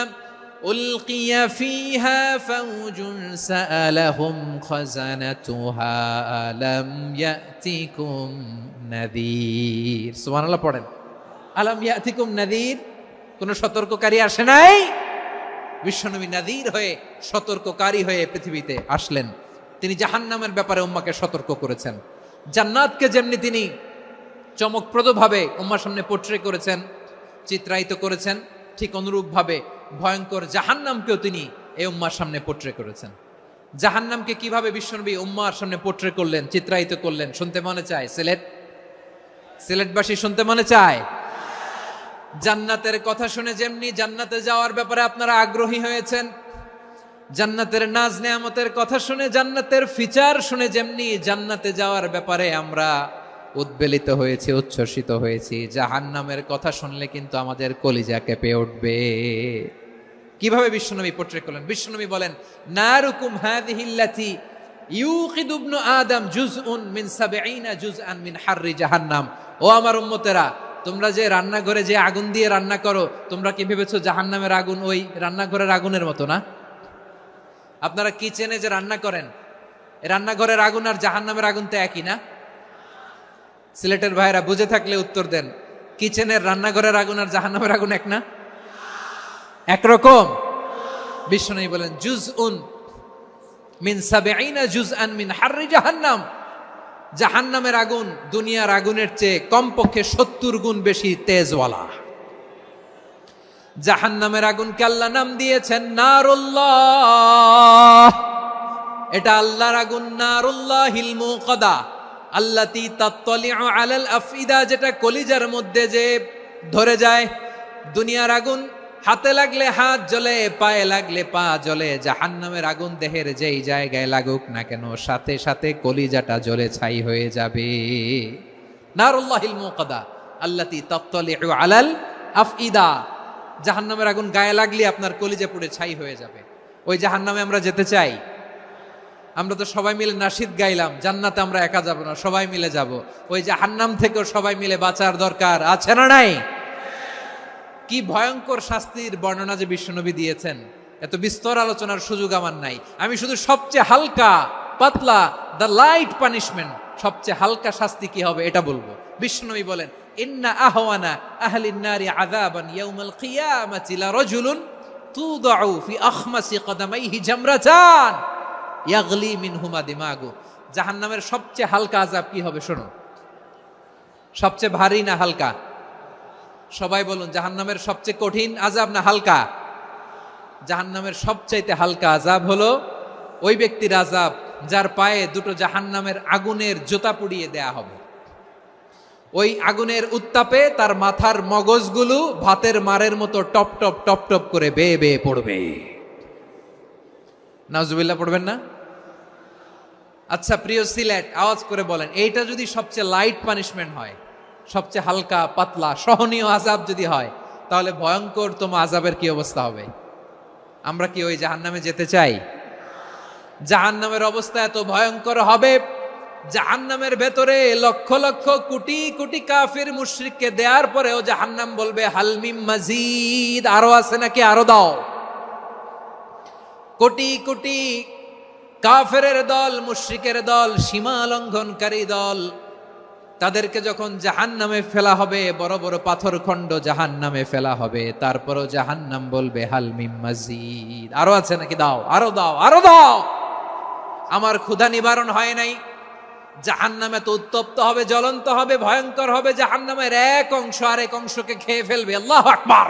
উলকিয়া ফিহা ফাউজুন সাআলাহুম খাযানাতুহা আলাম ইয়াতিকুম নাযীর। সুবহানাল্লাহ পড়েন। আলাম ইয়াতিকুম নাযীর, কোন সতর্ককারী আসে নাই? বিশ্বনবী নাযীর হয়ে, সতর্ককারী হয়ে পৃথিবীতে আসলেন। তিনি জাহান্নামের ব্যাপারে উম্মাকে সতর্ক করেছেন। জান্নাতকে যেমনি তিনি চমকপ্রদভাবে উম্মার সামনে পোট্রে করেছেন, চিত্রায়িত করেছেন, ঠিক অনুরূপভাবে ভয়ঙ্কর জাহান্নামকেও তিনি এই উম্মার সামনে পোট্রে করেছেন। জাহান্নামকে কিভাবে বিশ্বনবী উম্মার সামনে পোট্রে করলেন, চিত্রায়িত করলেন, শুনতে মনে চায়? সিলেটবাসী শুনতে মনে চায়? জান্নাতের কথা শুনে যেমনি জান্নাতে যাওয়ার ব্যাপারে আপনারা আগ্রহী হয়েছেন, জান্নাতের নাজ নেয়ামতের কথা শুনে, জান্নাতের ফিচার শুনে যেমনি জান্নাতে যাওয়ার ব্যাপারে আমরা উদ্বেলিত হয়েছি, উচ্ছ্বসিত হয়েছি, জাহান্নামের কথা শুনলে কিন্তু আমাদের কলিজা কেঁপে উঠবে। কিভাবে বিশ্বনবী পোট্রে করলেন? বিশ্বনবী বলেন, নারুকুম হাযিহিল্লাতী ইউকিদু ইবনু আদম জুজউন মিন ৭০ জুজআন মিন হাররি জাহান্নাম। ও আমার উম্মতেরা, তোমরা যে রান্নাঘরে যে আগুন দিয়ে রান্না করো, তোমরা কি ভেবেছো জাহান্নামের আগুন ওই রান্নাঘরের আগুনের মতো না? আপনারা কিচেনে যে রান্না করেন, রান্নাঘরের আগুন আর জাহান্নামের আগুন তো একই না? সিলেটের ভাইরা বুঝে থাকলে উত্তর দেন। কিচেনের রান্নাঘরের আগুন আর জাহান্নামের আগুন এক না? একরকম? বিশ্বনবী বলেন, জুজউন মিন ৭০ জুজআন মিন হাররি জাহান্নাম। জাহান্নামের আগুন দুনিয়ার আগুনের চেয়ে কমপক্ষে ৭০ গুণ বেশি তেজওয়ালা। জাহান্নামের আগুনকে আল্লাহ নাম দিয়েছেন নারুল্লাহ। এটা আল্লাহর আগুন, নারুল্লাহিল মুকাদা আল্লাতী তাত্তালিউ আলাল আফইদা, যেটা কলিজার মধ্যে যে ধরে যায়। দুনিয়ার আগুন হাতে লাগলে হাত জ্বলে, পায়ে লাগলে পা জ্বলে। জাহান্নামের আগুন দেহের যেই জায়গায় লাগুক না কেন, সাথে সাথে কলিজাটা জ্বলে ছাই হয়ে যাবে। নারুল্লাহিল মুকাদা আল্লাতী তাত্তালিউ আলাল আফইদা। জাহান্নামের আগুন গায়ে লাগলে আপনার কলিজা পুড়ে ছাই হয়ে যাবে। ওই জাহান্নামে আমরা যেতে চাই? আমরা তো সবাই মিলে নাশিদ গাইলাম, জান্নাতে আমরা একা যাব না, সবাই মিলে যাব। ওই জাহান্নাম থেকেও সবাই মিলে বাঁচার দরকার আছে না নাই? কি ভয়ঙ্কর শাস্তির বর্ণনা যে বিশ্বনবী দিয়েছেন, এত বিস্তর আলোচনার সুযোগ আমার নাই। আমি শুধু সবচেয়ে হালকা পাতলা, দ্য লাইট পানিশমেন্ট, সবচেয়ে হালকা শাস্তি কি হবে এটা বলবো। বিশ্বনবী বলেন, ইন্না আহওয়ানা আহলিন নারি আযাবান ইয়াউমাল কিয়ামাতি লারাজুলুন তুদাউ ফি আখমাসি কদামাইহি জামরাতান ইয়াগলি মিনহুমা দিমাগু। জাহান্নামের সবচেয়ে হালকা আযাব কি হবে শোনো। সবচেয়ে ভারী না হালকা? সবাই বলুন, জাহান্নামের সবচেয়ে কঠিন আযাব না হালকা? জাহান্নামের সবচাইতে হালকা আযাব হলো ওই ব্যক্তির আযাব যার পায়ে দুটো জাহান্নামের আগুনের জুতা পুড়িয়ে দেয়া হবে। ওই আগুনের উত্তাপে তার মাথার মগজগুলো ভাতের মারের মতো টপ টপ টপ টপ করে বেয়ে বেয়ে পড়বে। নাউজুবিল্লাহ পড়বেন না? আচ্ছা প্রিয় সিলেট, আওয়াজ করে বলেন, এইটা যদি সবচেয়ে লাইট পানিশমেন্ট হয়, সবচেয়ে হালকা পাতলা সহনীয় আযাব যদি হয়, তাহলে ভয়ঙ্করতম আযাবের কি অবস্থা হবে? আমরা কি ওই জাহান্নামে যেতে চাই? জাহান্নামের অবস্থা এত ভয়ঙ্কর হবে, জাহান্নামের ভেতরে লক্ষ লক্ষ কোটি কোটি কাফির মুশরিককে দেওয়ার পরেও জাহান্নাম বলবে হালমিম মাজিদ, আরো আছে নাকি, আরো দাও। কোটি কোটি কাফেরের দল, মুশরিকের দল, সীমা লঙ্ঘনকারী দল, তাদেরকে যখন জাহান্নামে ফেলা হবে, বড় বড় পাথরখণ্ড জাহান্নামে ফেলা হবে, তারপরও জাহান্নাম বলবে হালমিম মাজিদ, আরো আছে নাকি, দাও, আরো দাও, আরো দাও। আমার ক্ষুধা নিবারণ হয় নাই। জাহান্নামে তো উত্তপ্ত হবে, জ্বলন্ত হবে, ভয়ঙ্কর হবে। জাহান্নামের এক অংশ আরেক অংশকে খেয়ে ফেলবে। আল্লাহু আকবার।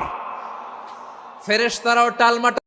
ফেরেশতারাও টালমাটাল